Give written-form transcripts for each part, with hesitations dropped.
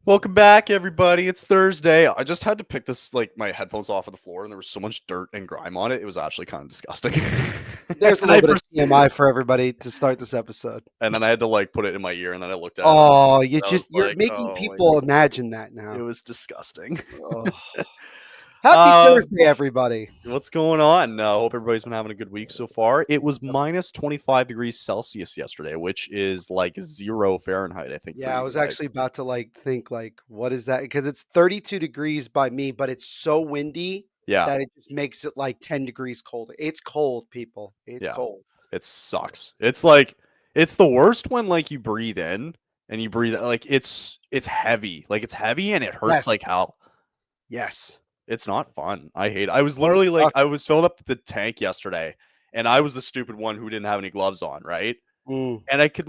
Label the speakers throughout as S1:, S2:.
S1: Welcome back, everybody. It's Thursday. I just had to pick my headphones off of the floor, and there was so much dirt and grime on it. It was actually kind of disgusting.
S2: There's a
S1: and
S2: little
S1: I
S2: bit of
S1: pers-
S2: TMI for everybody to start this episode.
S1: and then I had to put it in my ear, and then I looked at it.
S2: Oh,
S1: And I was
S2: you're
S1: like,
S2: making
S1: "Oh my
S2: people
S1: god,
S2: imagine that
S1: it
S2: now.
S1: was disgusting."
S2: Ugh. Happy
S1: uh,
S2: Thursday, everybody.
S1: what's going on? Hope everybody's been having a good week so far. It was minus 25 degrees Celsius yesterday, which is like 0 Fahrenheit, I think, for
S2: Yeah, I
S1: you
S2: was
S1: guys.
S2: actually about to think what is that? Because it's 32 degrees by me, but it's so windy
S1: Yeah,
S2: that it just makes it like 10 degrees colder. It's cold, people. It's
S1: yeah.
S2: cold.
S1: It sucks. It's the worst when you breathe in and you breathe it's heavy. It's heavy and it hurts
S2: Yes.
S1: like hell.
S2: Yes.
S1: It's not fun. I hate it. I was
S2: Oh, it
S1: literally
S2: sucks.
S1: I was filling up the tank yesterday and I was the stupid one who didn't have any gloves on, right?
S2: Mm.
S1: And I could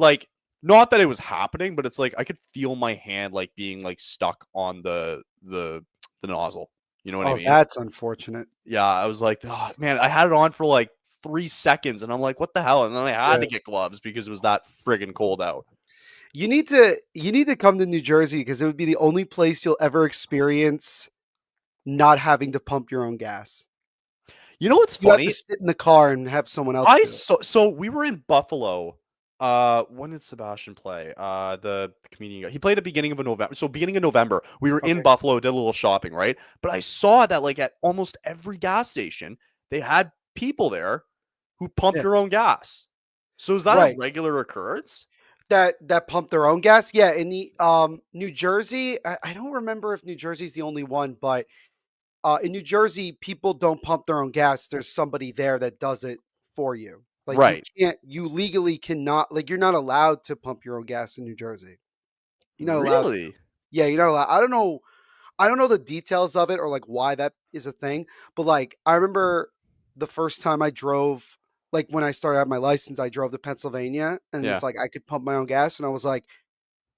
S1: not that it was happening, but it's I could feel my hand being stuck on the nozzle. You know what I
S2: Oh,
S1: mean?
S2: that's unfortunate.
S1: Yeah, I was like, "Oh, man," I had it on for 3 seconds, and I'm like, "What the hell?" And then I had
S2: Yeah.
S1: to get gloves because it was that friggin' cold out.
S2: You need to come to New Jersey because it would be the only place you'll ever experience not having to pump your own gas.
S1: You know what's
S2: You have to
S1: funny?
S2: sit in the car and have someone else
S1: I
S2: do it.
S1: so we were in Buffalo. When did Sebastian play? The comedian guy. He played at the beginning of November. So beginning of November, we were in
S2: Okay.
S1: Buffalo, did a little shopping, right? But I saw that at almost every gas station, they had people there who pump
S2: Yeah.
S1: your own gas. So is that a
S2: Right.
S1: regular occurrence?
S2: That pump their own gas? Yeah, in the, New Jersey, I don't remember if New Jersey's the only one, but, in New Jersey, people don't pump their own gas. There's somebody there that does it for you. Like,
S1: Right.
S2: you legally cannot like, you're not allowed to pump your own gas in New Jersey. You're not allowed to.
S1: Really?
S2: Yeah, you're not allowed. I don't know the details of it or like why that is a thing, but like I remember the first time I drove, like when I started out my license, I drove to Pennsylvania and
S1: Yeah.
S2: it's like I could pump my own gas and I was like,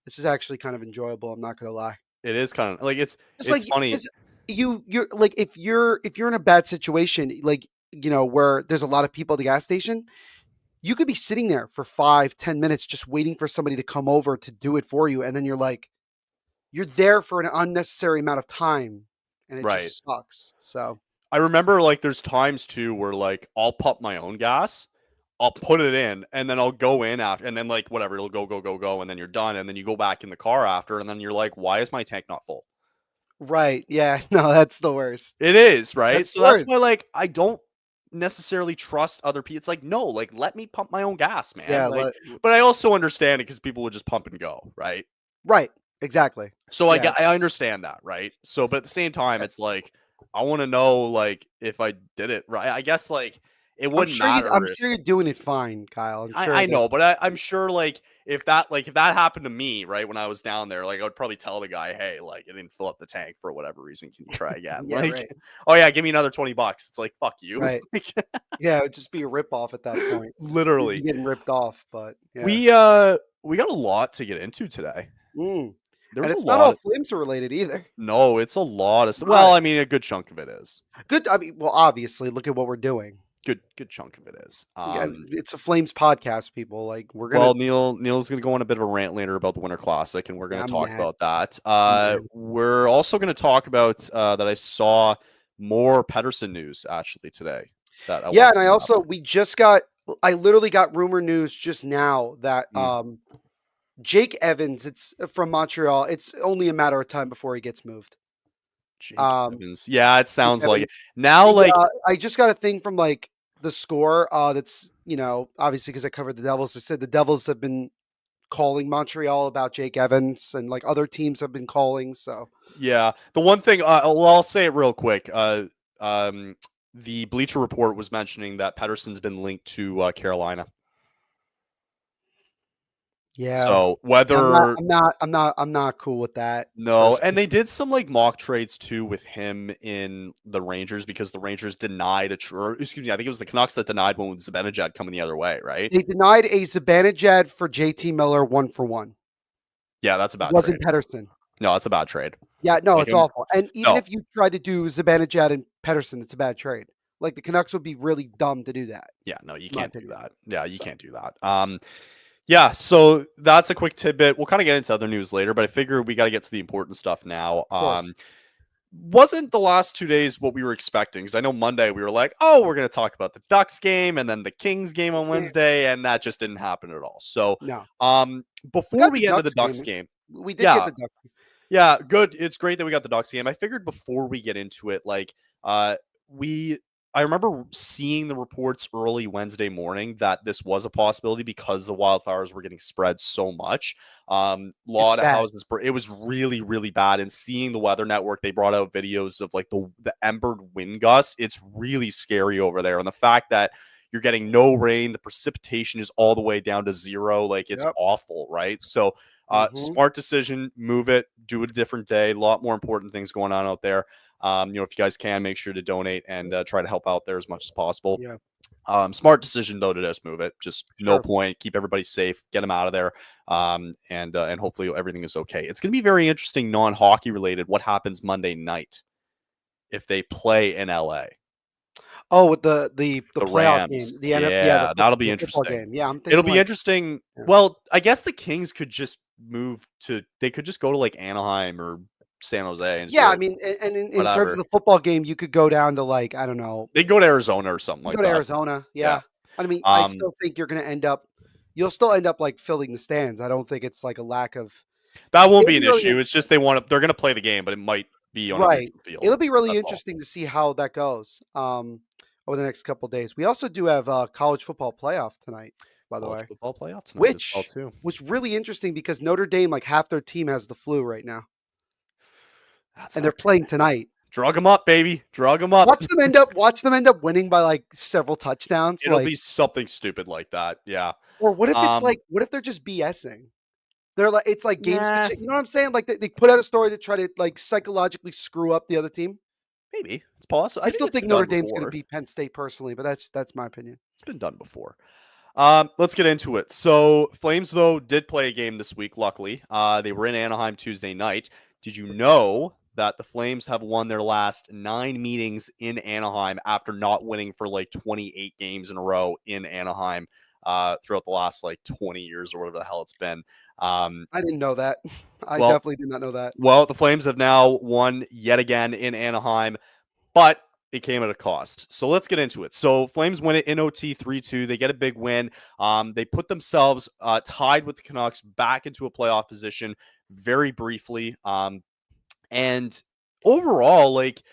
S2: this is actually kind of enjoyable. I'm not gonna lie.
S1: It is kind of
S2: It's
S1: it's
S2: like
S1: funny.
S2: because you're like if you're in a bad situation, like where there's a lot of people at the gas station, you could be sitting there for 5, 10 minutes just waiting for somebody to come over to do it for you, and then you're there for an unnecessary amount of time, and it
S1: Right.
S2: just sucks. So
S1: I remember there's times too where I'll pump my own gas, I'll put it in, and then I'll go in after, and then whatever, it'll go, go, go, go, and then you're done, and then you go back in the car after, and then you're like, why is my tank not full?
S2: right, yeah, no, that's the worst.
S1: It is, right?
S2: That's
S1: So
S2: the
S1: that's
S2: worst.
S1: why I don't necessarily trust other people. It's no, let me pump my own gas, man.
S2: Yeah,
S1: But I also understand it because people would just pump and go, right?
S2: right, exactly.
S1: So
S2: Yeah,
S1: I understand that, right? So, but at the same time,
S2: yeah.
S1: it's I want to know if I did it right. I guess it
S2: I'm
S1: wouldn't
S2: sure you I'm
S1: matter if
S2: sure you're doing it fine, Kyle. I'm sure
S1: I know,
S2: this.
S1: but I'm sure if that happened to me right when I was down there, I would probably tell the guy, hey, it didn't fill up the tank for whatever reason. Can you try again?
S2: Yeah, right,
S1: Oh yeah, give me another $20. It's like fuck you,
S2: right. Yeah, it'd just be a rip off at that point. You'd be
S1: literally.
S2: getting ripped off, but yeah.
S1: We got a lot to get into today.
S2: Mm,
S1: There
S2: and
S1: was a
S2: it's not all
S1: lot.
S2: Flames related either.
S1: No, it's a lot of.
S2: Not.
S1: Well, I mean, a good chunk of it is.
S2: Good, I mean, well, obviously, look at what we're doing.
S1: Good chunk of it is.
S2: Yeah, it's a Flames podcast, people, like, we're gonna.
S1: Well, Neil's gonna go on a bit of a rant later about the Winter Classic, and we're gonna
S2: I'm
S1: talk
S2: mad.
S1: about that.
S2: I'm mad.
S1: We're also gonna talk about that I saw more Pedersen news actually today that I
S2: Yeah,
S1: want
S2: and
S1: to bring up.
S2: I literally got rumor news just now that,
S1: Mm.
S2: Jake Evans, it's from Montreal, it's only a matter of time before he gets moved.
S1: Jake
S2: Um,
S1: Evans. Yeah, it
S2: Jake
S1: sounds like it.
S2: Evans.
S1: Now,
S2: Yeah, I just got a thing from, like, the score, that's, obviously because I covered the Devils. They said the Devils have been calling Montreal about Jake Evans and, like, other teams have been calling, so
S1: yeah, the one thing I'll say it real quick. Um, the Bleacher Report was mentioning that Pedersen's been linked to Carolina.
S2: yeah.
S1: So
S2: I'm not
S1: whether
S2: I'm not I'm not I'm not cool with that
S1: No, and
S2: personally.
S1: they did some mock trades too with him in the Rangers because the Rangers denied excuse me, I think it was the Canucks that denied one with Zibanejad coming the other way, right?
S2: They denied a Zibanejad for JT Miller 1 for 1.
S1: Yeah, that's a
S2: It
S1: bad trade.
S2: wasn't Pedersen.
S1: No, that's a bad trade.
S2: Yeah, no,
S1: Like
S2: it's awful. And even
S1: no,
S2: if you try to do Zibanejad and Pedersen, it's a bad trade. Like, the Canucks would be really dumb to do that,
S1: yeah, no, you
S2: in my
S1: can't do
S2: opinion.
S1: that. Yeah, you
S2: So,
S1: can't do that. Yeah, so that's a quick tidbit. We'll kind of get into other news later, but I figure we got to get to the important stuff now.
S2: Of course.
S1: Wasn't the last 2 days what we were expecting? Because I know Monday we were like, oh, we're going to talk about the Ducks game and then the Kings game on
S2: Ducks game.
S1: Wednesday, and that just didn't happen at all. So,
S2: No. We
S1: before
S2: got
S1: we
S2: the
S1: get into the
S2: Ducks
S1: Ducks
S2: game.
S1: game,
S2: We did get
S1: yeah,
S2: the Ducks game.
S1: yeah, good. It's great that we got the Ducks game. I figured before we get into it, uh, we, I remember seeing the reports early Wednesday morning that this was a possibility because the wildfires were getting spread so much.
S2: It's
S1: Lot of
S2: bad.
S1: houses, it was really, really bad. And seeing the Weather Network, they brought out videos of like the embered wind gusts. It's really scary over there, and the fact that you're getting no rain, the precipitation is all the way down to zero. Like it's
S2: Yep.
S1: awful, right? So
S2: Hmm.
S1: smart decision, move it, do it a different day. A lot more important things going on out there. If you guys can, make sure to donate and try to help out there as much as possible.
S2: Yeah.
S1: Smart decision though to just move it. Just no
S2: Sure.
S1: point. Keep everybody safe. Get them out of there. And hopefully everything is okay. It's going to be very interesting, non-hockey related. What happens Monday night if they play in LA?
S2: Oh, with the
S1: The
S2: playoff game,
S1: Rams. Yeah, that'll be
S2: the football
S1: interesting.
S2: game. Yeah, I'm
S1: It'll
S2: thinking
S1: be
S2: like,
S1: interesting.
S2: yeah.
S1: Well, I guess the Kings could just move to. They could just go to like Anaheim or San Jose and just be
S2: Yeah, I
S1: like,
S2: mean, and in terms of
S1: whatever.
S2: the football game, you could go down to like, I don't know,
S1: They go to Arizona or something
S2: you
S1: like
S2: go to
S1: that.
S2: Arizona.
S1: Yeah.
S2: Yeah. I mean, I
S1: Um,
S2: still think you'll still end up like filling the stands. I don't think it's like a lack of.
S1: that won't
S2: It'll
S1: be
S2: be
S1: an
S2: really
S1: issue. It's just they want to. They're going to play the game, but it might be on a
S2: right.
S1: neutral field.
S2: It'll be really
S1: That's all.
S2: interesting to see how that goes over the next couple of days. We also do have college football playoff tonight, by the
S1: College
S2: way,
S1: football playoff tonight as well
S2: which
S1: too.
S2: was really interesting because Notre Dame, like half their team has the flu right now,
S1: That's
S2: and
S1: not
S2: they're
S1: good.
S2: playing tonight.
S1: Drug them up, baby. Drug them up.
S2: Watch them end up winning by like several touchdowns.
S1: It'll
S2: Like,
S1: be something stupid like that. Yeah.
S2: or what if it's
S1: Um.
S2: like, what if they're just BSing? They're like, it's like game
S1: Nah.
S2: specific. You know what I'm saying? Like they put out a story to try to like psychologically screw up the other team.
S1: Maybe it's possible.
S2: I
S1: I think
S2: still
S1: it's
S2: think
S1: been
S2: Notre
S1: done
S2: Dame's going to
S1: before.
S2: beat Penn State personally, but that's my opinion.
S1: It's been done before. Let's get into it. So Flames though did play a game this week. Luckily, they were in Anaheim Tuesday night. Did you know that the Flames have won their last 9 meetings in Anaheim after not winning for like 28 games in a row in Anaheim throughout the last like 20 years or whatever the hell it's been? Um,
S2: I didn't know that. I
S1: well,
S2: definitely did not know that.
S1: well, the Flames have now won yet again in Anaheim, but it came at a cost. So let's get into it. So Flames win it in OT 3-2. They get a big win. They put themselves tied with the Canucks back into a playoff position very briefly. And overall, like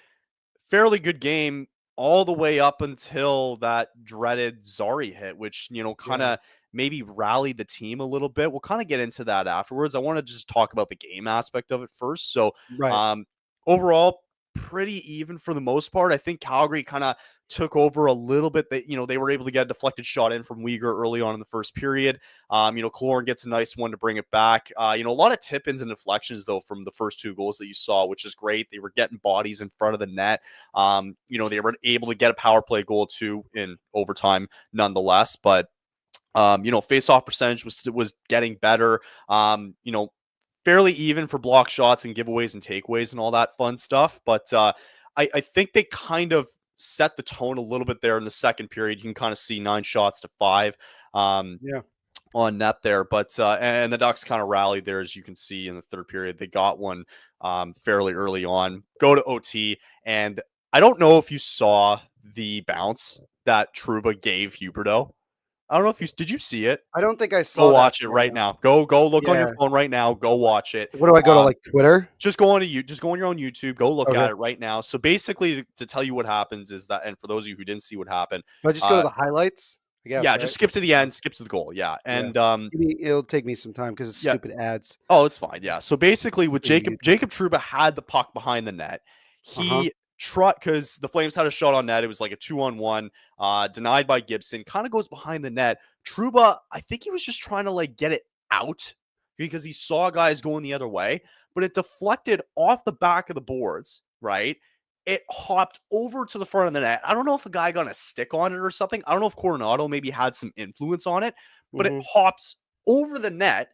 S1: fairly good game all the way up until that dreaded Zary hit, which, kind
S2: Yeah.
S1: of maybe rallied the team a little bit. We'll kind of get into that afterwards. I want to just talk about the game aspect of it first. So,
S2: Right.
S1: um, overall, pretty even for the most part. I think Calgary kind of took over a little bit. They were able to get a deflected shot in from Uyghur early on in the first period. Cologne gets a nice one to bring it back. A lot of tip-ins and deflections though from the first two goals that you saw, which is great. They were getting bodies in front of the net. They were able to get a power play goal too in overtime, nonetheless. But face-off percentage was getting better. Fairly even for block shots and giveaways and takeaways and all that fun stuff. But I think they kind of set the tone a little bit there in the second period. You can kind of see 9 shots to 5.
S2: Yeah.
S1: On net there. But and the Ducks kind of rallied there, as you can see in the third period. They got one fairly early on. Go to OT, and I don't know if you saw the bounce that Truba gave Huberto. I don't know if did you see it?
S2: I don't think I
S1: Go
S2: saw that
S1: watch it
S2: part,
S1: right
S2: no.
S1: now. Go look on your
S2: Yeah.
S1: phone right now. Go watch it.
S2: What do I go to
S1: Um,
S2: like Twitter?
S1: just go on to you. Just go on your own YouTube. Go look
S2: Okay.
S1: at it right now. So basically, to tell you what happens is that, and for those of you who didn't see what happened,
S2: Do I just go to
S1: uh,
S2: the highlights? I guess,
S1: yeah,
S2: right?
S1: just skip to the
S2: Yeah.
S1: end, skip to the goal. Yeah,
S2: Yeah.
S1: and
S2: It'll take me some time because it's
S1: yeah,
S2: stupid ads.
S1: oh, it's fine. Yeah. So basically, with
S2: Stupid
S1: Jacob
S2: YouTube.
S1: Jacob Truba had the puck behind the net.
S2: Uh-huh.
S1: He tried because the Flames had a shot on net. It was like a 2-on-1, denied by Gibson. Kind of goes behind the net. Truba, I think he was just trying to like get it out because he saw guys going the other way, but it deflected off the back of the boards. Right. It hopped over to the front of the net. I don't know if a guy got a stick on it or something. I don't know if Coronado maybe had some influence on it, but it
S2: Mhm.
S1: hops over the net.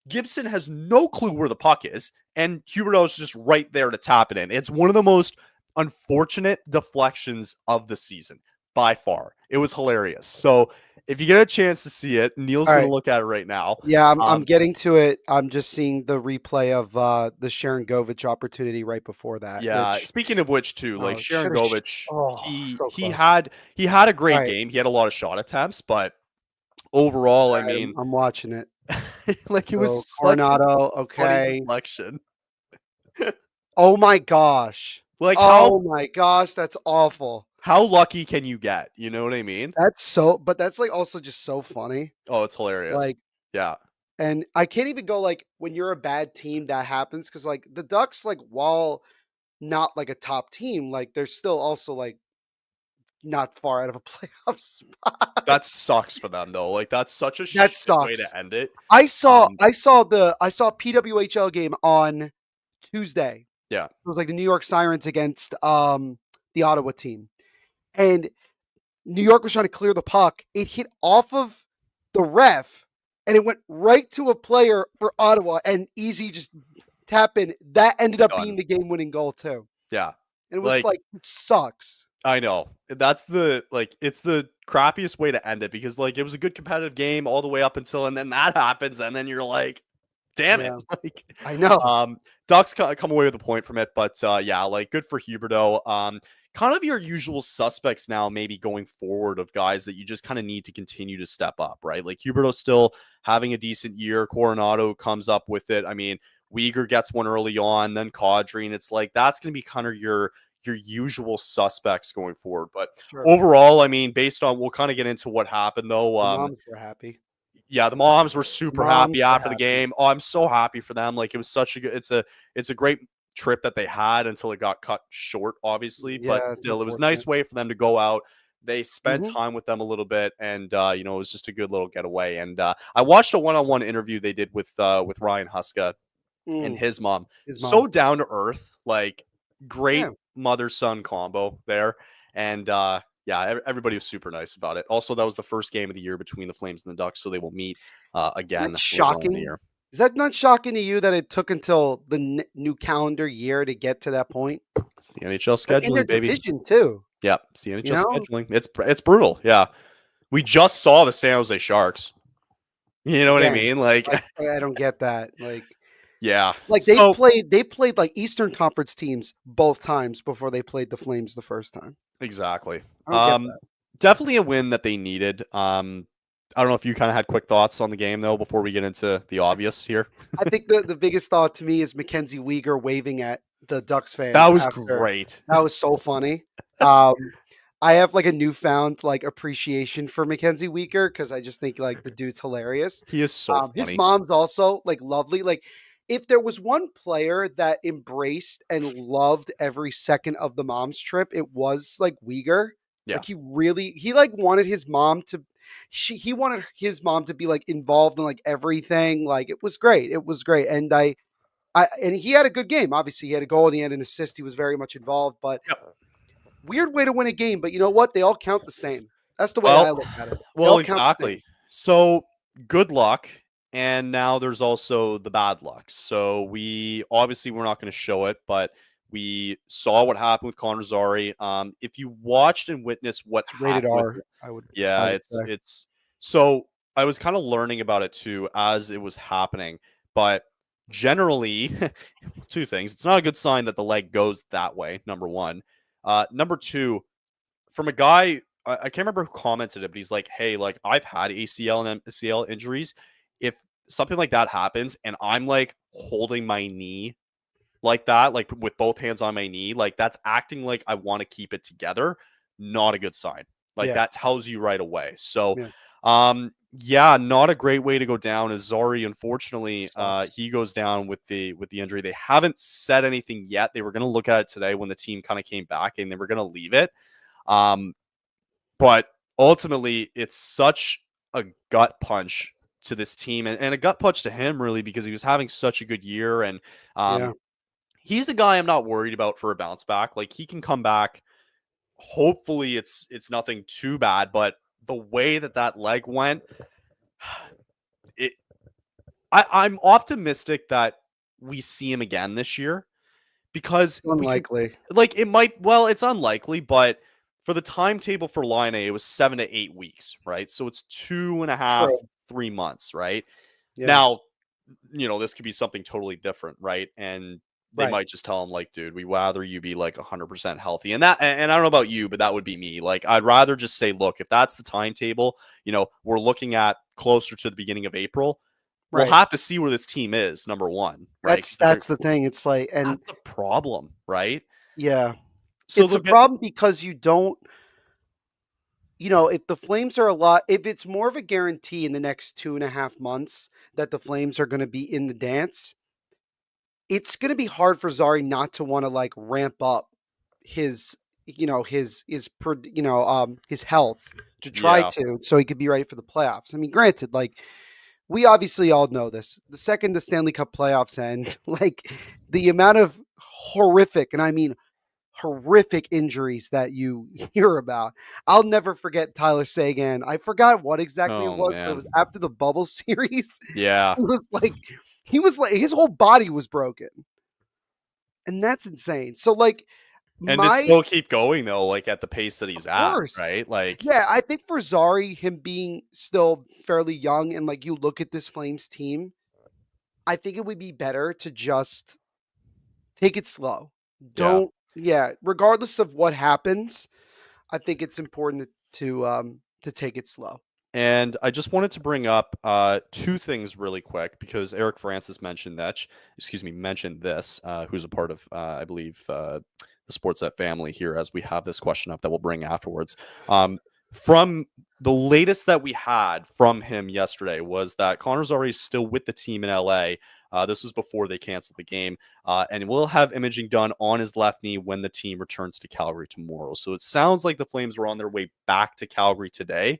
S1: Gibson has no clue where the puck is, and Huberto is just right there to tap it in. It's one of the most unfortunate deflections of the season. by far. It was hilarious. So if you get a chance to see it, Neil's
S2: All
S1: going to
S2: right.
S1: look at it right now.
S2: Yeah, I'm
S1: Um,
S2: getting to it. I'm just seeing the replay of the Sharon Govich opportunity right before that,
S1: yeah.
S2: which
S1: Speaking of which, too, like Sharon
S2: should have.
S1: Govich,
S2: Oh,
S1: he
S2: so
S1: he
S2: close.
S1: had he had a
S2: All
S1: great
S2: right,
S1: game. He had a lot of shot attempts, but overall, I mean,
S2: I'm watching it.
S1: like it was
S2: So
S1: such a
S2: Coronado,
S1: funny
S2: okay.
S1: deflection.
S2: Oh my gosh.
S1: Like
S2: Oh my gosh, that's awful.
S1: how lucky can you get? You know what I mean?
S2: But that's like also just so funny.
S1: Oh, it's hilarious.
S2: Like,
S1: Yeah,
S2: and I can't even go like when you're a bad team that happens because like the Ducks, like while not like a top team, like they're still also like not far out of a playoff spot.
S1: that sucks for them though. Like that's such a
S2: That
S1: shit way
S2: sucks.
S1: to end it.
S2: I
S1: Um,
S2: I saw PWHL game on Tuesday.
S1: yeah,
S2: It was like the New York Sirens against the Ottawa team. And New York was trying to clear the puck. It hit off of the ref and it went right to a player for Ottawa and easy just tap in. That ended up being
S1: done.
S2: the game winning goal too.
S1: Yeah,
S2: And it was
S1: like
S2: like it sucks.
S1: I know. That's the like it's the crappiest way to end it because like it was a good competitive game all the way up until and then that happens and then you're like, damn it.
S2: Yeah,
S1: Like
S2: I know.
S1: um Ducks come away with a point from it, but yeah, like good for Huberto. Kind of your usual suspects now maybe going forward of guys that you just kind of need to continue to step up, right? Like Huberto still having a decent year, Coronado comes up with it. I mean, Uyghur gets one early on, then Kadri, and it's like that's going to be kind of your usual suspects going forward. But
S2: Sure.
S1: overall, I mean, based on we'll kind of get into what happened though.
S2: The moms were happy.
S1: Yeah, the moms were
S2: The
S1: super
S2: moms
S1: happy
S2: were
S1: after the
S2: happy.
S1: game. Oh, I'm so happy for them. Like it was such a good it's a great trip that they had until it got cut short, obviously. But
S2: Yeah, it's
S1: still, it was a nice
S2: unfortunate.
S1: way for them to go out. They spent
S2: Mhm.
S1: time with them a little bit, and you know, it was just a good little getaway. And I watched a one-on-one interview they did with Ryan Huska and
S2: Mm,
S1: his mom.
S2: his mom.
S1: So down to earth, like
S2: Yeah.
S1: great mother son combo there. And yeah, everybody was super nice about it. Also, that was the first game of the year between the Flames and the Ducks, so they will meet
S2: Isn't
S1: again
S2: that
S1: later on in the
S2: shocking?
S1: year.
S2: Is that not shocking to you that it took until the new calendar year to get to that point?
S1: It's the NHL
S2: And in their
S1: scheduling, baby.
S2: division too,
S1: Yeah, it's the
S2: you
S1: NHL
S2: know?
S1: scheduling. It's brutal. Yeah, we just saw the San Jose Sharks. You know what I
S2: Again,
S1: mean? Like,
S2: like, I don't get that.
S1: yeah.
S2: Like
S1: So
S2: they played like Eastern Conference teams both times before they played the Flames the first time.
S1: exactly.
S2: I don't get that.
S1: Definitely a win that they needed. I don't know if you kind of had quick thoughts on the game though before we get into the obvious here.
S2: I think the biggest thought to me is Mackenzie Weegar waving at the Ducks
S1: That
S2: fans
S1: was
S2: after.
S1: great.
S2: That was so funny. Um, I have like a newfound like appreciation for Mackenzie Weegar because I just think like the dude's hilarious.
S1: He is so
S2: His
S1: funny.
S2: mom's also like lovely. Like if there was one player that embraced and loved every second of the mom's trip, it was like Uyghur.
S1: Yeah.
S2: Like he like wanted his mom to he wanted his mom to be like involved in like everything. Like it was great. It was great. And I and he had a good game. Obviously, he had a goal and he had an assist. He was very much involved, but
S1: Yep.
S2: weird way to win a game. But you know what? They all count the same. That's the way
S1: Well,
S2: I look at it. They
S1: well,
S2: all count the same.
S1: exactly. So good luck. And now there's also the bad luck. So we obviously we're not going to show it, but we saw what happened with Connor Zary. If you watched and witnessed what
S2: It's rated
S1: happened with
S2: R. I
S1: yeah,
S2: would say.
S1: it's so I was kind of learning about it too as it was happening, but generally two things. It's not a good sign that the leg goes that way, number one. Number two, from a guy I can't remember who commented it, but he's like, "Hey, like I've had ACL and MCL injuries. If something like that happens and I'm like holding my knee like that, like with both hands on my knee, like that's acting like I want to keep it together. Not a good sign. Like
S2: Yeah.
S1: that tells you right away. So,
S2: Yeah.
S1: yeah, not a great way to go down. As Zari, unfortunately,
S2: Sucks.
S1: he goes down with the injury. They haven't said anything yet. They were going to look at it today when the team kind of came back, and they were going to leave it. Um, but ultimately, it's such a gut punch to this team and a gut punch to him, really, because he was having such a good year. And
S2: Yeah.
S1: um, he's a guy I'm not worried about for a bounce back. Like he can come back. Hopefully, it's nothing too bad. But the way that leg went, it I'm optimistic that we see him again this year because
S2: It's
S1: we can
S2: unlikely.
S1: like it might well it's unlikely but for the timetable for Line A, it was 7 to 8 weeks, right? So it's 2.5,
S2: True.
S1: 3 months, right?
S2: Yeah.
S1: Now, this could be something totally different, right? And they
S2: Right.
S1: might just tell him, like, dude, we'd rather you be like 100% healthy. And I don't know about you, but that would be me. Like, I'd rather just say, look, if that's the timetable, we're looking at closer to the beginning of April. We'll
S2: Right.
S1: have to see where this team is, number one, right?
S2: That's
S1: Because if they're
S2: that's the thing. It's like, and
S1: that's the problem, right?
S2: yeah,
S1: So
S2: it's
S1: they'll
S2: a
S1: get
S2: problem because you don't, if the Flames are if it's more of a guarantee in the next 2.5 months that the Flames are going to be in the dance, it's going to be hard for Zary not to want to like ramp up his, his health to try
S1: yeah.
S2: to, so he could be ready for the playoffs. I mean, granted, like we obviously all know this. The second the Stanley Cup playoffs end, like the amount of horrific, and I mean horrific injuries that you hear about. I'll never forget Tyler Sagan. I forgot what exactly it
S1: Oh
S2: was, but it
S1: man.
S2: was after the bubble series.
S1: Yeah.
S2: It was like he was like his whole body was broken. And that's insane. So like
S1: And to
S2: my
S1: still keep going though, like at the pace that he's
S2: of
S1: at,
S2: course.
S1: right? Like,
S2: Yeah, I think for Zary, him being still fairly young and like you look at this Flames team, I think it would be better to just take it slow.
S1: yeah.
S2: Don't yeah, regardless of what happens, I think it's important to take it slow.
S1: And I just wanted to bring up two things really quick because Eric Francis mentioned this, who's a part of, I believe, the Sportsnet family here, as we have this question up that we'll bring afterwards. From the latest that we had from him yesterday was that Connor's already still with the team in LA. This was before they canceled the game, and we'll have imaging done on his left knee when the team returns to Calgary tomorrow. So it sounds like the Flames are on their way back to Calgary today.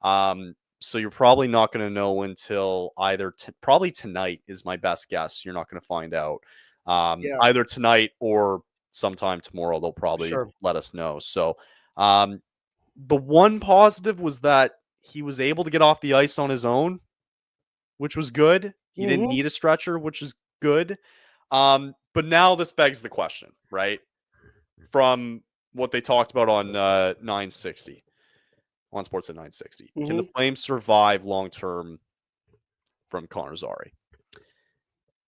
S1: So you're probably not going to know until either probably tonight is my best guess. You're not going to find out
S2: Yeah,
S1: either tonight or sometime tomorrow. They'll
S2: for
S1: probably
S2: sure.
S1: let us know. So um, the one positive was that he was able to get off the ice on his own, which was good. He didn't
S2: Mhm,
S1: need a stretcher, which is good. But now this begs the question, right? From what they talked about on 960 on Sports at 960. Can the
S2: mhm,
S1: Flames survive long term from Connor Zary?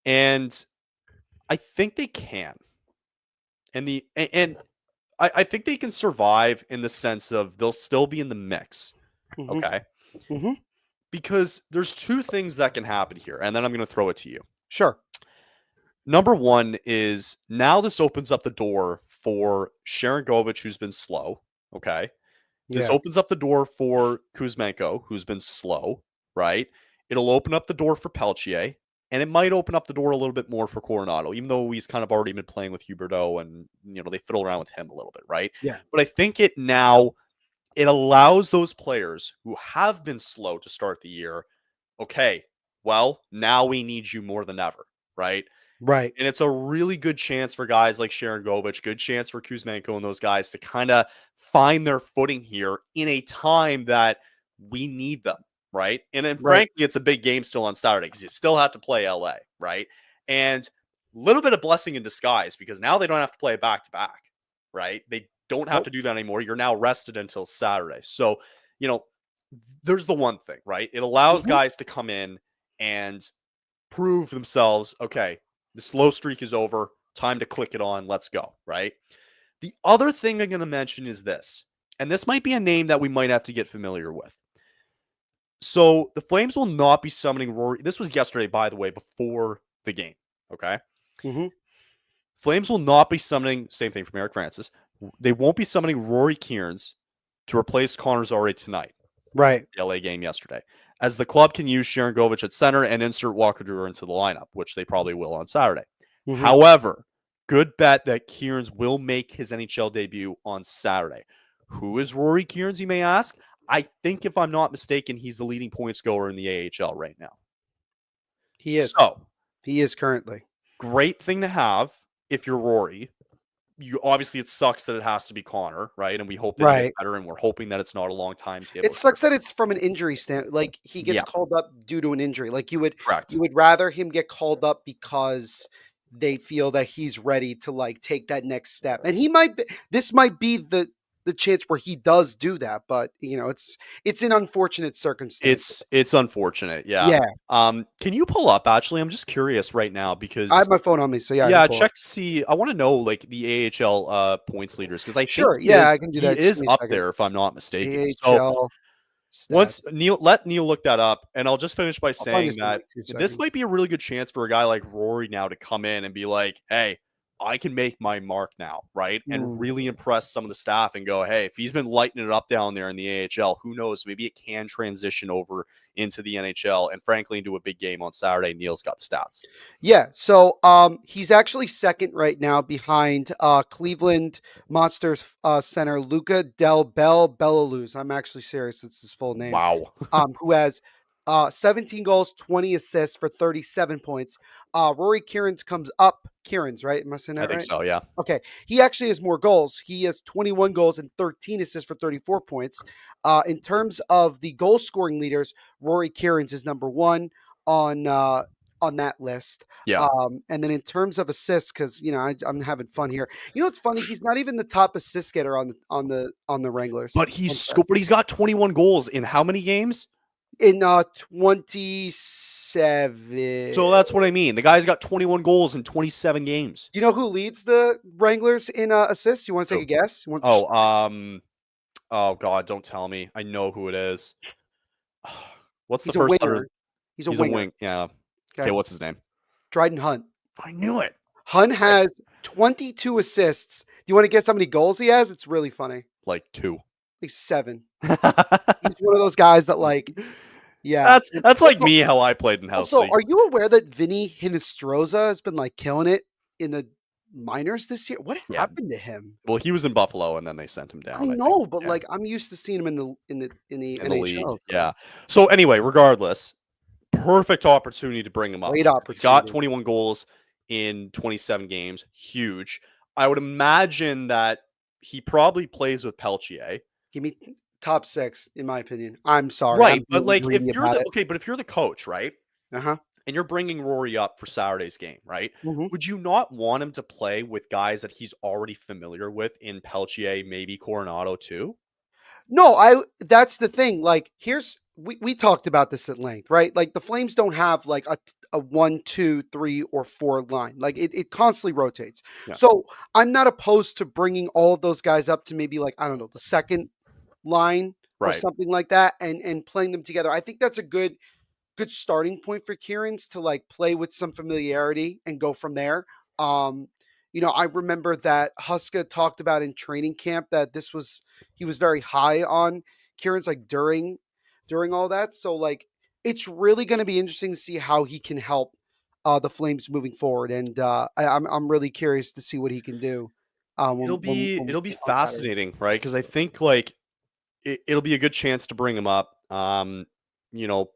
S1: And I think they can. And I think they can survive in the sense of they'll still be in the mix.
S2: mhm,
S1: Okay.
S2: mhm.
S1: Because there's two things that can happen here, and then I'm going to throw it to you.
S2: Sure.
S1: Number one is now this opens up the door for Sharon Govich, who's been slow. Okay. This
S2: Yeah.
S1: opens up the door for Kuzmenko, who's been slow, right? It'll open up the door for Peltier, and it might open up the door a little bit more for Coronado, even though he's kind of already been playing with Huberdeau and they fiddle around with him a little bit, right?
S2: Yeah.
S1: But I think it allows those players who have been slow to start the year, okay, well, now we need you more than ever, right?
S2: Right.
S1: And it's a really good chance for guys like Sharon Govich, good chance for Kuzmenko and those guys to kind of find their footing here in a time that we need them, right? And then,
S2: Right.
S1: frankly, it's a big game still on Saturday because you still have to play LA, right? And a little bit of blessing in disguise because now they don't have to play back to back, right? They don't have to
S2: Nope.
S1: do that anymore. You're now rested until Saturday. So, you know, there's the one thing, right? It allows
S2: Mhm.
S1: guys to come in and prove themselves. Okay, the slow streak is over. Time to click it on. Let's go. Right. The other thing I'm going to mention is this, and this might be a name that we might have to get familiar with. So the Flames will not be summoning Rory. This was yesterday, by the way, before the game. Okay.
S2: Mhm.
S1: Flames will not be summoning, same thing from Eric Francis. They won't be summoning Rory Kearns to replace Connor Zary tonight.
S2: Right.
S1: The LA game yesterday, as the club can use Sharon Govich at center and insert Walker Duehr into the lineup, which they probably will on Saturday.
S2: Mhm.
S1: However, good bet that Kearns will make his NHL debut on Saturday. Who is Rory Kearns, you may ask? I think, if I'm not mistaken, he's the leading point scorer in the AHL right now.
S2: He is.
S1: So,
S2: He is currently.
S1: great thing to have if you're Rory. You obviously, it sucks that it has to be Connor, right? And we hope that he gets
S2: Right.
S1: better, and we're hoping that it's not a long timetable
S2: It
S1: here.
S2: sucks that it's from an injury stand like, he gets
S1: Yeah,
S2: called up due to an injury. Like,
S1: correct.
S2: you would rather him get called up because they feel that he's ready to, like, take that next step, and he might be this might be the the chance where he does do that, but it's an unfortunate circumstance.
S1: It's unfortunate, yeah.
S2: Yeah,
S1: Can you pull up actually? I'm just curious right now
S2: I have
S1: because
S2: my phone on me, so yeah, I can
S1: yeah,
S2: pull up.
S1: check to see. I want to know like the AHL points leaders because I think
S2: Sure, yeah, I can do that.
S1: he
S2: Just give
S1: is
S2: me a
S1: up
S2: second.
S1: there if I'm not mistaken. So
S2: AHL
S1: once
S2: stats.
S1: Neil look that up, and I'll just finish by
S2: I'll find
S1: saying
S2: this in
S1: that
S2: like 2
S1: this
S2: seconds.
S1: might be a really good chance for a guy like Rory now to come in and be like, "Hey, I can make my mark now," right? And
S2: Hmm.
S1: really impress some of the staff and go, "Hey, if he's been lighting it up down there in the AHL, who knows? Maybe it can transition over into the NHL and frankly into a big game on Saturday." Neil's got the stats.
S2: Yeah, so he's actually second right now behind Cleveland Monsters center Luca Del Bel Belaluz. I'm actually serious, it's his full name.
S1: Wow,
S2: Who has 17 goals, 20 assists for 37 points. Rory Kieran's comes up. Kieran's, right? Am I saying
S1: I
S2: that
S1: think
S2: right?
S1: so. Yeah.
S2: Okay. He actually has more goals. He has 21 goals and 13 assists for 34 points. In terms of the goal scoring leaders, Rory Kieran's is number one on uh, on that list.
S1: Yeah.
S2: And then in terms of assists, because I'm having fun here. You know what's funny? He's not even the top assist getter on the Wranglers. Fun fact.
S1: But he's got 21 goals in how many games?
S2: In 27.
S1: So that's what I mean. The guy's got 21 goals in 27 games.
S2: Do you know who leads the Wranglers in assists? You want to take
S1: Who?
S2: a guess? You want
S1: Oh, oh God, don't tell me. I know who it is. What's the
S2: He's a
S1: first letter?
S2: winger. He's a
S1: He's a
S2: winger.
S1: wing. Yeah. Okay,
S2: Okay.
S1: what's his name?
S2: Dryden Hunt.
S1: I knew it.
S2: Hunt has 22 assists. Do you want to guess how many goals he has? It's really funny.
S1: Like 2.
S2: He's 7. He's one of those guys that yeah. And
S1: That's like me how I played in house
S2: also,
S1: league.
S2: are you aware that Vinny Hinostroza has been killing it in the minors this year? What
S1: Yeah.
S2: happened to him?
S1: Well, he was in Buffalo and then they sent him
S2: I
S1: down, I think.
S2: know, but
S1: Yeah.
S2: I'm used to seeing him in the
S1: In the league.
S2: NHL.
S1: Yeah. So anyway, regardless, perfect opportunity to bring him up.
S2: Great
S1: He's got
S2: opportunity.
S1: 21 goals in 27 games. Huge. I would imagine that he probably plays with Peltier.
S2: Give me top 6, in my opinion. I'm sorry, I'm
S1: Right, but,
S2: being
S1: like, if
S2: greedy
S1: you're
S2: about
S1: the
S2: it.
S1: okay, but if you're the coach, right,
S2: Uh-huh.
S1: and you're bringing Rory up for Saturday's game, right,
S2: Mhm.
S1: would you not want him to play with guys that he's already familiar with in Peltier, maybe Coronado too?
S2: No, that's the thing. Here's we talked about this at length, right? Like the Flames don't have a 1, 2, 3, or 4 line. Like it constantly rotates.
S1: Yeah,
S2: So I'm not opposed to bringing all of those guys up to maybe I don't know, the second line or
S1: right.
S2: something like that, and playing them together. I think that's a good starting point for Kieran's to play with some familiarity and go from there. Um, I remember that Huska talked about in training camp that he was very high on Kieran's during all that. So it's really going to be interesting to see how he can help the Flames moving forward, and I'm really curious to see what he can do when we
S1: It'll be
S2: see him on Saturday.
S1: fascinating, right? Because I think, like, it'll be a good chance to bring him up. You know,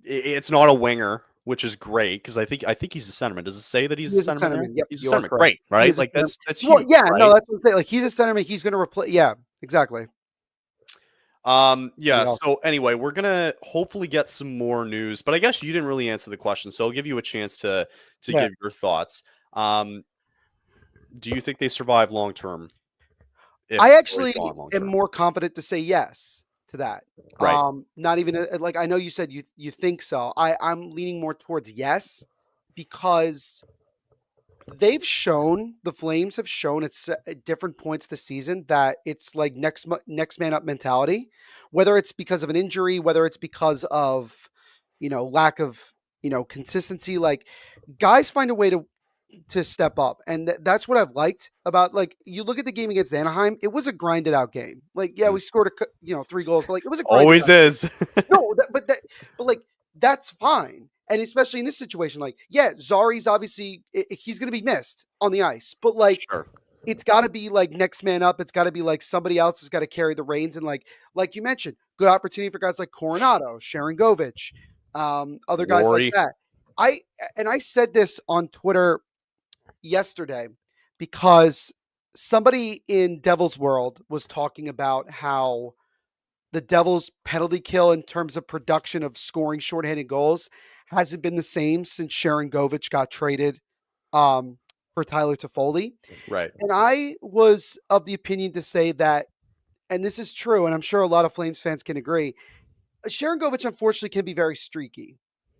S1: it's not a winger, which is great because I think he's a centerman. Does it say that he's
S2: He
S1: a
S2: is a
S1: centerman there?
S2: centerman. Yep,
S1: He's a
S2: you are
S1: centerman.
S2: correct.
S1: Great,
S2: He
S1: right?
S2: is a
S1: Like
S2: centerman.
S1: that's
S2: Well,
S1: huge,
S2: yeah, no,
S1: right?
S2: that's what I'm saying. He's a centerman. He's going to replace. Yeah, exactly.
S1: Yeah.
S2: Yeah,
S1: So anyway, we're gonna hopefully get some more news, but I guess you didn't really answer the question, so I'll give you a chance to
S2: yeah.
S1: give your thoughts. Um, do you think they survive long term if
S2: I
S1: Rory's
S2: actually
S1: gone long
S2: am
S1: term?
S2: more confident to say yes to that.
S1: Right.
S2: Not even I know you said you think so. I'm leaning more towards yes because the Flames have shown at different points this season that it's like next man up mentality, whether it's because of an injury, whether it's because of lack of consistency. Like guys find a way to step up, and that's what I've liked about you look at the game against Anaheim. It was a grinded out game. Yeah,
S1: Mhm.
S2: we scored 3 goals, but it was a grinded
S1: Always
S2: out game.
S1: is.
S2: No, but that's fine. And especially in this situation, yeah, Zary's obviously he's going to be missed on the ice, but
S1: Sure.
S2: it's got to be next man up. It's got to be somebody else has got to carry the reins, and like you mentioned, good opportunity for guys like Coronado, Sharon Govich, other guys like
S1: Rory.
S2: that. I I said this on Twitter yesterday because somebody in Devil's World was talking about how the Devils' penalty kill in terms of production of scoring shorthanded goals hasn't been the same since Sharon Govich got traded um, for Tyler Toffoli.
S1: Right.
S2: And I was of the opinion to say that and this is true, and I'm sure a lot of Flames fans can agree. Sharangovich, unfortunately, can be very streaky.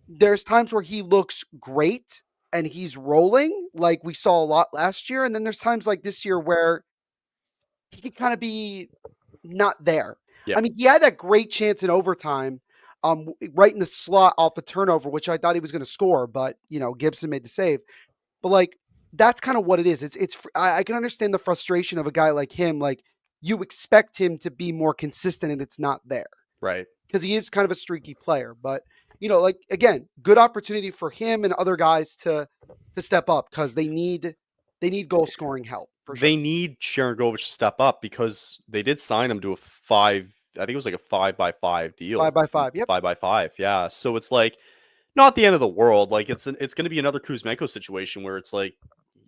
S2: There's times where he looks great and he's rolling, like we saw a lot last year, and then there's times like this year where he could kind of be not there.
S1: Yeah,
S2: I mean, he had that great chance in overtime, right in the slot off a turnover, which I thought he was going to score, but Gibson made the save. But like that's kind of what it is. I can understand the frustration of a guy like him. Like you expect him to be more consistent, and it's not there
S1: right.
S2: because he is kind of a streaky player. But like again, good opportunity for him and other guys to step up because they need goal scoring help for sure.
S1: They need Sharon Govich to step up because they did sign him to a 5, I think it was like a 5-by-5
S2: Five
S1: deal.
S2: by five. Yep.
S1: 5-by-5, yeah. So it's like not the end of the world. Like it's going to be another Kuzmenko situation where it's like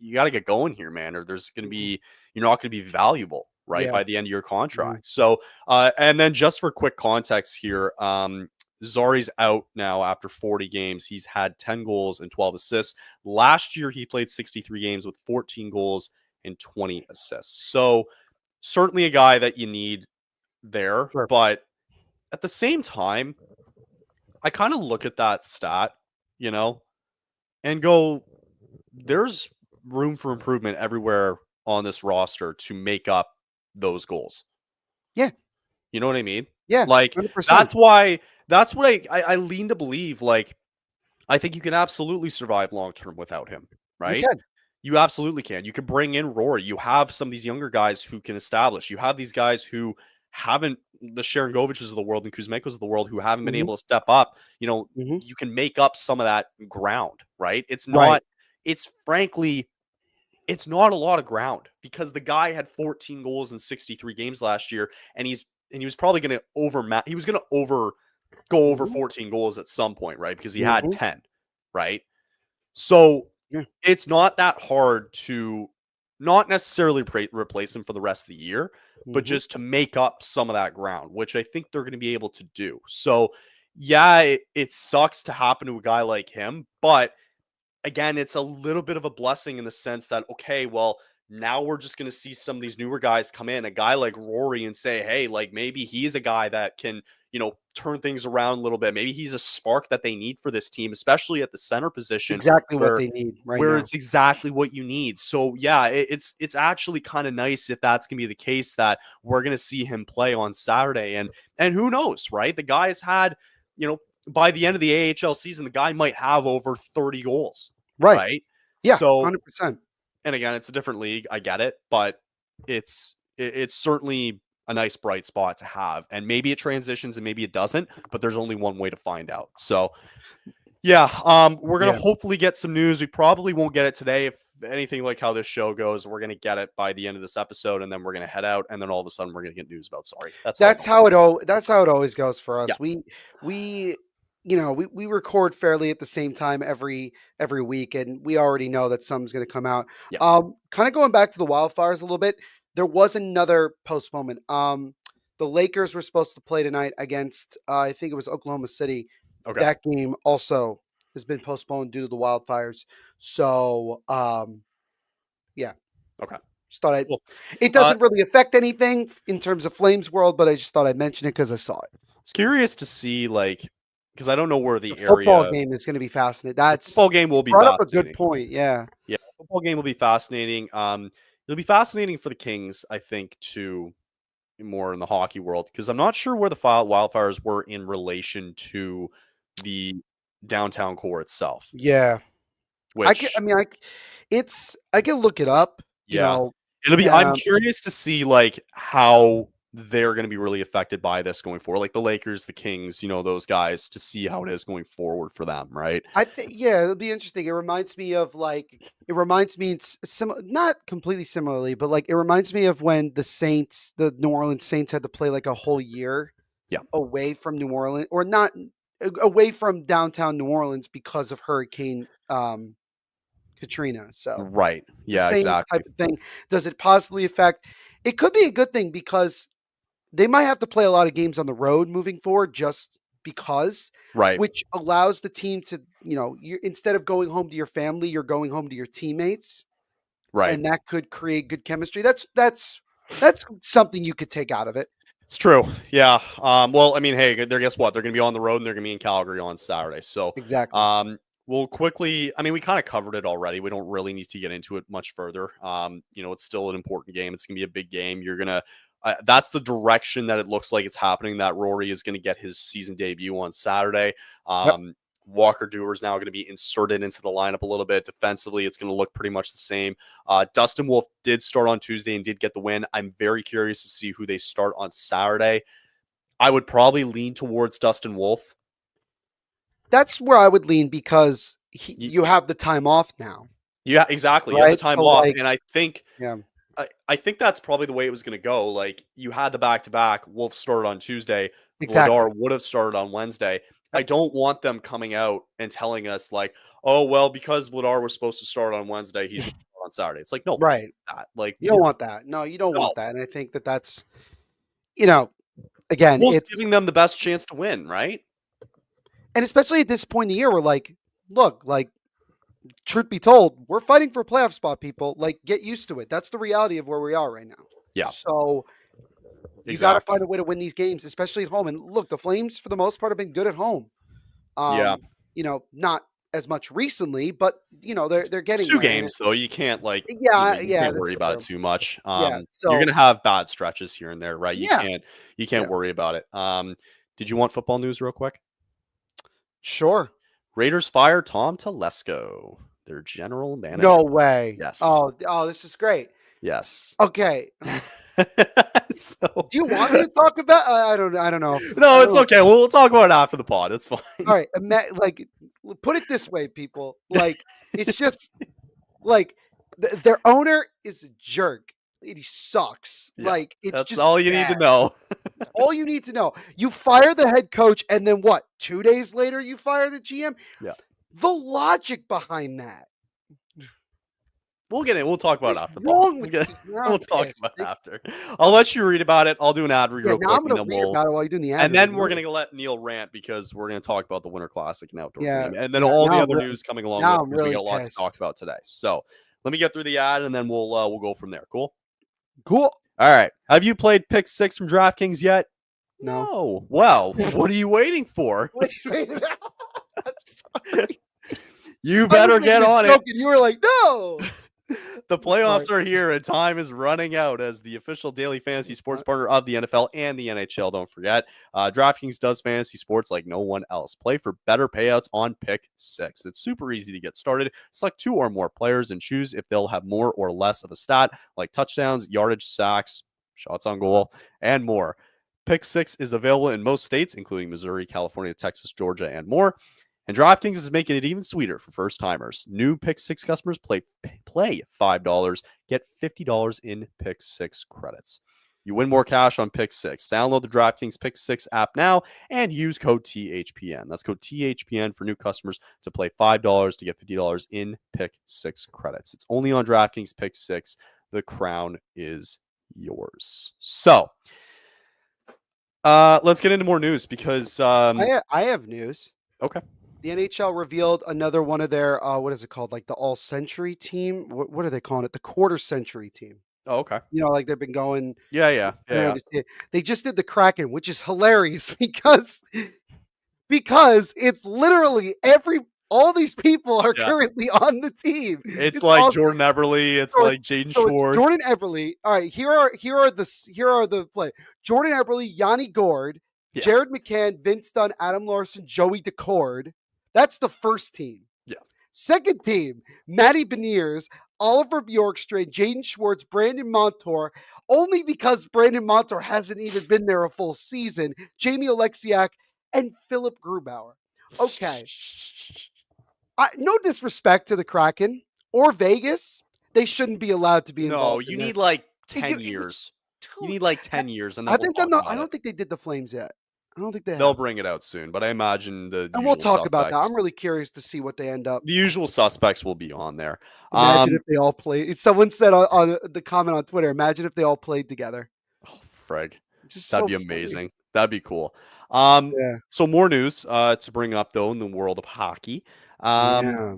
S1: you got to get going here, man, or there's going to
S2: Mhm.
S1: be you're not going to be valuable right
S2: Yeah.
S1: by the end of your
S2: Mhm.
S1: contract. So and then just for quick context here, Zary's out now after 40 games. He's had 10 goals and 12 assists. Last year he played 63 games with 14 goals and 20 assists. So certainly a guy that you need there,
S2: Sure.
S1: but at the same time, I kind of look at that stat, you know, and go, there's room for improvement everywhere on this roster to make up those goals.
S2: Yeah.
S1: You know what I mean?
S2: Yeah.
S1: Like
S2: 100%.
S1: that's why that's what I lean to believe. Like I think you can absolutely survive long term without him,
S2: You
S1: right?
S2: can.
S1: You absolutely can. You can bring in Rory. You have some of these younger guys who can establish. You have these guys who haven't the Sharon Goviches of the world and Kuzmenko's of the world who haven't been
S2: Mhm.
S1: able to step up.
S2: Mhm.
S1: You can make up some of that ground, right?
S2: Right.
S1: It's frankly, it's not a lot of ground because the guy had 14 goals in 63 games last year, and he was probably going to he was going to go over
S2: Mhm.
S1: 14 goals at some point, right? Because he had
S2: Mhm.
S1: 10, right? So
S2: Yeah.
S1: it's not that hard to not necessarily replace him for the rest of the year, but
S2: Mhm.
S1: just to make up some of that ground, which I think they're going to be able to do. So, yeah, it sucks to happen to a guy like him, but again, it's a little bit of a blessing in the sense that, okay, well, now we're just going to see some of these newer guys come in, a guy like Rory, and say, hey, like maybe he's a guy that can, turn things around a little bit. Maybe he's a spark that they need for this team, especially at the center position
S2: Exactly what
S1: where
S2: they need right
S1: where
S2: now.
S1: it's exactly what you need. So yeah, it's actually kind of nice if that's gonna be the case that we're gonna see him play on Saturday. And who knows, right? The guy's had, you know, by the end of the AHL season, the guy might have over 30 goals,
S2: Right.
S1: right?
S2: Yeah.
S1: So,
S2: 100%.
S1: and again, it's a different league. I get it, but it's certainly a nice bright spot to have. And maybe it transitions and maybe it doesn't, but there's only one way to find out. So yeah, we're gonna
S2: Yeah.
S1: hopefully get some news. We probably won't get it today. If anything like how this show goes, we're gonna get it by the end of this episode, and then we're gonna head out, and then all of a sudden we're gonna get news about Sorry. That's how it normally goes.
S2: That's how it always goes for
S1: Yeah,
S2: us. We we record fairly at the same time every week, and we already know that something's going to come out.
S1: yeah.
S2: Kind of going back to the wildfires a little bit, there was another postponement. The Lakers were supposed to play tonight against I think it was Oklahoma City.
S1: Okay,
S2: That game also has been postponed due to the wildfires. So yeah,
S1: okay,
S2: just thought
S1: cool.
S2: it
S1: Uh,
S2: doesn't really affect anything in terms of Flames world, but I just thought I'd mention it because I saw it.
S1: it's curious to see because I don't know where
S2: The
S1: the
S2: football
S1: area.
S2: game is gonna be fascinating.
S1: The
S2: That's
S1: football game will
S2: you
S1: be
S2: brought up a good
S1: fascinating.
S2: point, yeah.
S1: Yeah, the football game will be fascinating. It'll be fascinating for the Kings, I think, to more in the hockey world because I'm not sure where the wildfires were in relation to the downtown core itself.
S2: Yeah. I
S1: Which,
S2: mean, I can look it up,
S1: yeah, I'm
S2: um,
S1: curious to see how they're going to be really affected by this going forward. Like the Lakers, the Kings, those guys to see how it is going forward for them, right?
S2: I think yeah, it'll be interesting. It reminds me of, it reminds me not completely similarly, but, it reminds me of when the New Orleans Saints had to play, a whole year
S1: Yeah,
S2: away from New Orleans or not away from downtown New Orleans because of Hurricane, Katrina, so
S1: right.
S2: the
S1: Yeah,
S2: same
S1: exactly.
S2: type of thing. Does it possibly affect it could be a good thing because they might have to play a lot of games on the road moving forward just because,
S1: Right,
S2: which allows the team to, you instead of going home to your family, you're going home to your teammates,
S1: right.
S2: and that could create good chemistry. That's That's something you could take out of it.
S1: It's true. Yeah. Well, I mean, hey, they're guess what? They're going to be on the road and they're going to be in Calgary on Saturday. So,
S2: Exactly.
S1: um, we'll quickly. I mean, we kind of covered it already. We don't really need to get into it much further. It's still an important game. It's going to be a big game. You're gonna. That's the direction that it looks like it's happening. That Rory is going to get his season debut on Saturday.
S2: Yep.
S1: Walker Dewar is now going to be inserted into the lineup a little bit. Defensively, it's going to look pretty much the same. Dustin Wolf did start on Tuesday and did get the win. I'm very curious to see who they start on Saturday. I would probably lean towards Dustin Wolf.
S2: That's where I would lean because
S1: You,
S2: you have the time off now,
S1: yeah, exactly. You have the
S2: right?
S1: time
S2: So,
S1: off,
S2: like,
S1: and I think
S2: yeah,
S1: I think that's probably the way it was going to go. Like you had the back to back. Wolf started on Tuesday.
S2: exactly.
S1: Vladar would have started on Wednesday. I
S2: Yep.
S1: don't want them coming out and telling us like, oh well, because Vladar was supposed to start on Wednesday, he's going to start on Saturday. It's like no,
S2: Right.
S1: that like
S2: You don't want that. No, you don't
S1: no.
S2: want that. And I think that that's, you know, again,
S1: Wolf's
S2: it's,
S1: giving them the best chance to win, right?
S2: and especially at this point in the year, we're like, look, like, truth be told, we're fighting for a playoff spot, people. Like, get used to it. That's the reality of where we are right now.
S1: Yeah,
S2: So you got to
S1: exactly.
S2: find a way to win these games, especially at home. And look, the Flames, for the most part, have been good at home.
S1: Yeah.
S2: Not as much recently, but they're
S1: It's
S2: getting
S1: two
S2: there. And
S1: games though. You can't like
S2: yeah,
S1: you
S2: yeah,
S1: can't
S2: that's
S1: worry
S2: so
S1: about it
S2: true.
S1: too much.
S2: Yeah.
S1: You're
S2: So
S1: gonna have bad stretches here and there, right?
S2: yeah,
S1: You can't
S2: yeah,
S1: worry about it. Did you want football news real quick?
S2: sure.
S1: Raiders fire Tom Telesco, their general manager.
S2: No way.
S1: Yes.
S2: Oh, this is great.
S1: Yes.
S2: Okay.
S1: So
S2: Do you want me to talk about? I don't know if I
S1: no,
S2: don't
S1: it's
S2: know.
S1: okay. We'll talk about it after the pod. It's fine.
S2: All right, like, put it this way, people. Like, it's just like their owner is a jerk. And he sucks.
S1: Yeah.
S2: Like, it's
S1: That's
S2: just
S1: all you need
S2: bad.
S1: to know.
S2: It's all you need to know. You fire the head coach, and then what? 2 days later, you fire the GM.
S1: Yeah.
S2: The logic behind that.
S1: We'll get it. We'll talk
S2: What
S1: about
S2: is
S1: it after the pod.
S2: wrong with you? Now
S1: We'll
S2: I'm
S1: talk
S2: pissed.
S1: about it after. I'll let you read about it. I'll do an ad read
S2: Yeah,
S1: real
S2: now
S1: quick,
S2: I'm
S1: and
S2: gonna
S1: then
S2: read about it while you're doing the ad read.
S1: we're gonna let Neil rant because we're gonna talk about the Winter Classic and outdoor
S2: Yeah,
S1: game, and then
S2: yeah.
S1: all the other news coming along with
S2: Now
S1: it
S2: I'm
S1: because we
S2: really
S1: got lots to talk
S2: pissed.
S1: about today. So let me get through the ad, and then we'll go from there. Cool.
S2: Cool.
S1: All right. Have you played Pick Six from DraftKings yet?
S2: No.
S1: No. Well, what are you waiting for?
S2: Wait a minute. I'm sorry.
S1: You
S2: I was
S1: better get
S2: making a
S1: on it.
S2: joke, and you were like, "No."
S1: The
S2: I'm sorry.
S1: playoffs are here and time is running out as the official daily fantasy sports partner of the NFL and the NHL. Don't forget, DraftKings does fantasy sports like no one else. Play for better payouts on Pick Six. It's super easy to get started. Select two or more players and choose if they'll have more or less of a stat like touchdowns, yardage, sacks, shots on goal, and more. Pick Six is available in most states, including Missouri, California, Texas, Georgia, and more. And DraftKings is making it even sweeter for first timers. New Pick Six customers play $5, get $50 in Pick Six credits. You win more cash on Pick Six. Download the DraftKings Pick Six app now and use code THPN. That's code THPN for new customers to play $5 to get $50 in Pick Six credits. It's only on DraftKings Pick Six. The crown is yours. So, let's get into more news because
S2: I have news.
S1: okay.
S2: The NHL revealed another one of their what is it called? Like the all century team. What are they calling it? The quarter century team.
S1: Oh, okay.
S2: Like they've been going.
S1: Yeah.
S2: They just did the Kraken, which is hilarious because it's literally all these people are
S1: Yeah.
S2: currently on the team.
S1: It's
S2: It's
S1: like
S2: awesome.
S1: Jordan Eberle, it's
S2: So
S1: like
S2: it's
S1: Jaden
S2: so it's
S1: Schwartz.
S2: Jordan Eberle. All right, here are the play. Jordan Eberle, Yanni Gord,
S1: Yeah.
S2: Jared McCann, Vince Dunn, Adam Larson, Joey Decord. That's the first team.
S1: Yeah.
S2: Second team, Matty Beniers, Oliver Bjorkstrand, Jaden Schwartz, Brandon Montour, only because Brandon Montour hasn't even been there a full season, Jamie Oleksiak, and Philip Grubauer. Okay. No disrespect to the Kraken or Vegas. They shouldn't be allowed to be
S1: No,
S2: involved
S1: you
S2: in this.
S1: need like
S2: It
S1: 10
S2: it's
S1: years. You
S2: too
S1: need like
S2: I
S1: 10 years and then
S2: have
S1: we'll
S2: they done
S1: talk
S2: the I
S1: about it.
S2: don't think they did the Flames yet. I don't think they
S1: They'll
S2: have.
S1: bring it out soon, but I imagine
S2: And we'll talk about that. I'm really curious to see what they end up.
S1: the usual suspects will be on there.
S2: Imagine if they all played. Someone said on the comment on Twitter, imagine if they all played together.
S1: Oh, frig.
S2: Just
S1: That'd
S2: so
S1: be
S2: funny.
S1: amazing. That'd be cool.
S2: Yeah.
S1: So more news to bring up though in the world of hockey. Um,
S2: Yeah.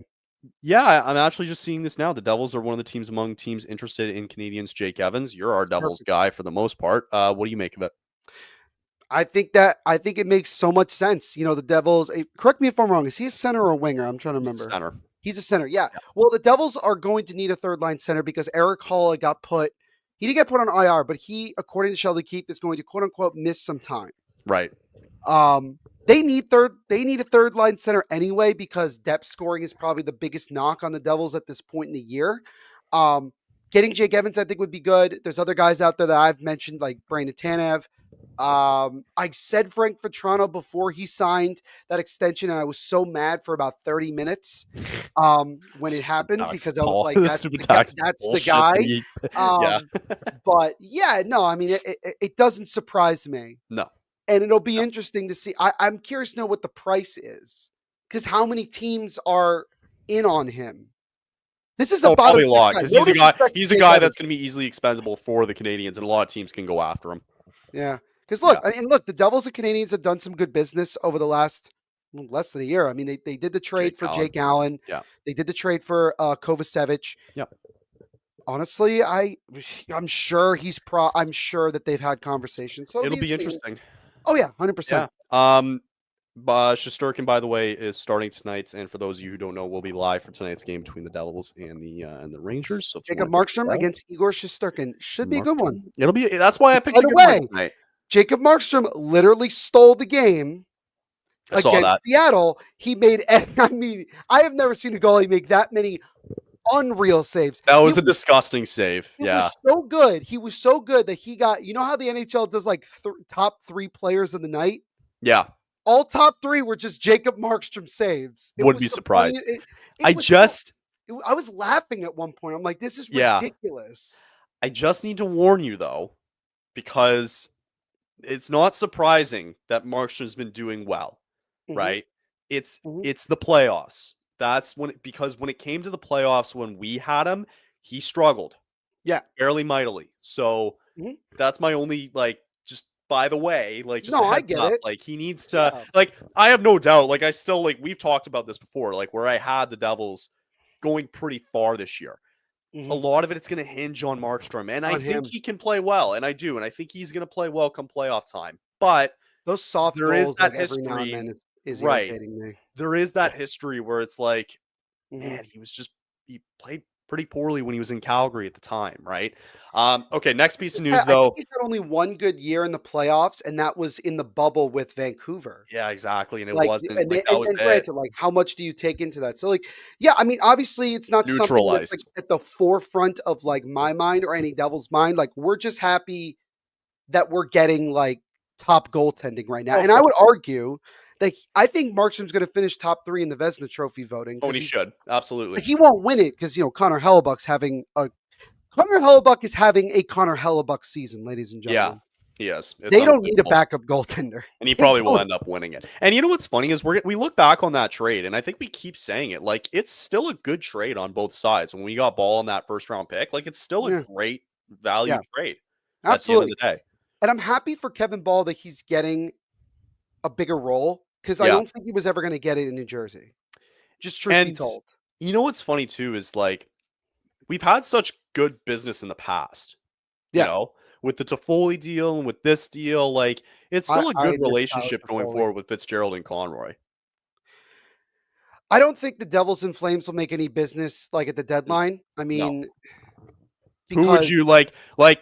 S1: Yeah, I'm actually just seeing this now. The Devils are one of the teams among teams interested in Canadians. Jake Evans, you're our Devils
S2: Perfect.
S1: guy for the most part. What do you make of it?
S2: I think it makes so much sense. You know, the Devils. Correct me if I'm wrong. Is he a center or a winger? I'm trying to
S1: He's the
S2: remember.
S1: center.
S2: He's a center. Yeah.
S1: Yeah.
S2: Well, the Devils are going to need a third line center because Eric Hall got put. He didn't get put on IR, but he, according to Sheldon Keefe, is going to quote unquote miss some time.
S1: Right.
S2: Um, they need third. They need a third line center anyway because depth scoring is probably the biggest knock on the Devils at this point in the year. Um, Getting Jake Evans, I think, would be good. There's other guys out there that I've mentioned, like Brandon Tanev. I said Frank Vetrano before he signed that extension, and I was so mad for about 30 minutes when it
S1: Stupid
S2: happened
S1: tax,
S2: because I was
S1: Paul.
S2: like,
S1: The
S2: "That's
S1: stupid
S2: the guy.
S1: tax
S2: That's the
S1: bullshit that
S2: guy."
S1: he. Yeah.
S2: Um, but yeah, no, I mean, it doesn't surprise me,
S1: No.
S2: and it'll be
S1: No.
S2: interesting to see. I'm curious to know what the price is because how many teams are in on him? This is a
S1: Oh,
S2: bottom
S1: probably a
S2: six
S1: lot
S2: guy.
S1: because
S2: No
S1: he's a guy.
S2: disrespect to
S1: He's a
S2: Jake
S1: guy
S2: Evans.
S1: that's going to be easily expendable for the Canadians, and a lot of teams can go after him.
S2: Yeah, because
S1: Yeah.
S2: look, the Devils and Canadians have done some good business over the last less than a year. I mean, they did the
S1: Jake
S2: trade for
S1: Allen.
S2: Jake Allen.
S1: Yeah.
S2: They did the trade for Kovacevic.
S1: Yeah.
S2: Honestly, I'm sure I'm sure that they've had conversations. So it'll
S1: It'll
S2: be
S1: be
S2: interesting.
S1: interesting.
S2: Oh yeah,
S1: Yeah.
S2: 100%.
S1: Shesterkin, by the way, is starting tonight, and for those of you who don't know, we'll be live for tonight's game between the Devils and the Rangers. So if you
S2: Jacob
S1: want to go check
S2: Markstrom
S1: that out,
S2: against Igor Shesterkin should be a good one.
S1: Markstrom. It'll be. That's why I picked
S2: By
S1: a
S2: the
S1: good one
S2: way,
S1: tonight.
S2: Jacob Markstrom literally stole the game
S1: I saw that.
S2: against Seattle. He made I mean, I have never seen a goalie make that many unreal saves.
S1: That was a disgusting save.
S2: It
S1: Yeah.
S2: was so good. He was so good that he got, you know how the NHL does like top 3 players of the night?
S1: Yeah.
S2: All top 3 were just Jacob Markstrom saves. It
S1: Wouldn't
S2: was
S1: be
S2: the
S1: surprised.
S2: funniest it
S1: I
S2: was so
S1: just.
S2: I was laughing at one point. I'm like, this is
S1: Yeah.
S2: ridiculous.
S1: I just need to warn you though, because it's not surprising that Markstrom's been doing well,
S2: Mhm,
S1: right? It's
S2: mhm.
S1: it's the playoffs. That's because when it came to the playoffs when we had him, he struggled
S2: Yeah.
S1: fairly mightily. So
S2: Mhm.
S1: that's my only just by the way, just a
S2: No, I
S1: heads
S2: get
S1: up.
S2: it.
S1: Like he needs to
S2: Yeah.
S1: I have no doubt. I still we've talked about this before, where I had the Devils going pretty far this year. A
S2: Mhm.
S1: lot of it's going to hinge on Markstrom, and I
S2: On
S1: think
S2: him.
S1: he can play well, and I do, and I think he's going to play well come playoff time. But
S2: Those soft
S1: there is
S2: goals,
S1: that
S2: like, every now and
S1: history,
S2: then is
S1: right?
S2: irritating me.
S1: There is that history where it's like,
S2: Mhm.
S1: man, he played pretty poorly when he was in Calgary at the time, right? Okay, next piece of news
S2: I think
S1: though.
S2: he's had only one good year in the playoffs, and that was in the bubble with Vancouver.
S1: Yeah, exactly, and it
S2: Like,
S1: wasn't
S2: and they
S1: that was
S2: and
S1: it.
S2: granted, like, how much do you take into that? So, like, yeah, I mean, obviously, it's not something that's, like,
S1: Neutralized.
S2: at the forefront of, like, my mind or any Devil's mind. Like, we're just happy that we're getting, like, top goaltending right now,
S1: Oh, of
S2: and I would
S1: course.
S2: argue that I think Markstrom's gonna finish top 3 in the Vezina Trophy voting
S1: Oh, and
S2: because
S1: he
S2: he's
S1: should absolutely.
S2: like, he won't win it because, Connor Hellebuck is having a Connor Hellebuck season, ladies and
S1: Yeah,
S2: gentlemen.
S1: he is. It's
S2: They don't need a
S1: unbelievable.
S2: backup goaltender.
S1: And he
S2: They
S1: probably will
S2: don't.
S1: end up winning it. And you know what's funny is we look back on that trade, and I think we keep saying it. It's still a good trade on both sides. When we got Ball on that first round pick, it's still a
S2: Yeah,
S1: great value
S2: yeah,
S1: trade at the end of
S2: absolutely.
S1: the day.
S2: And I'm happy for Kevin Ball that he's getting a bigger role because I
S1: Yeah.
S2: don't think he was ever going to get it in New Jersey. Just truth be
S1: And
S2: told.
S1: you know what's funny too is we've had such good business in the past, you
S2: Yeah,
S1: know, with the Toffoli deal and with this deal. It's still a
S2: I
S1: good
S2: miss Tyler
S1: relationship going
S2: Toffoli.
S1: forward with Fitzgerald and Conroy.
S2: I don't think the Devils and Flames will make any business like at the
S1: No.
S2: deadline. I
S1: No.
S2: mean,
S1: Who would
S2: because
S1: you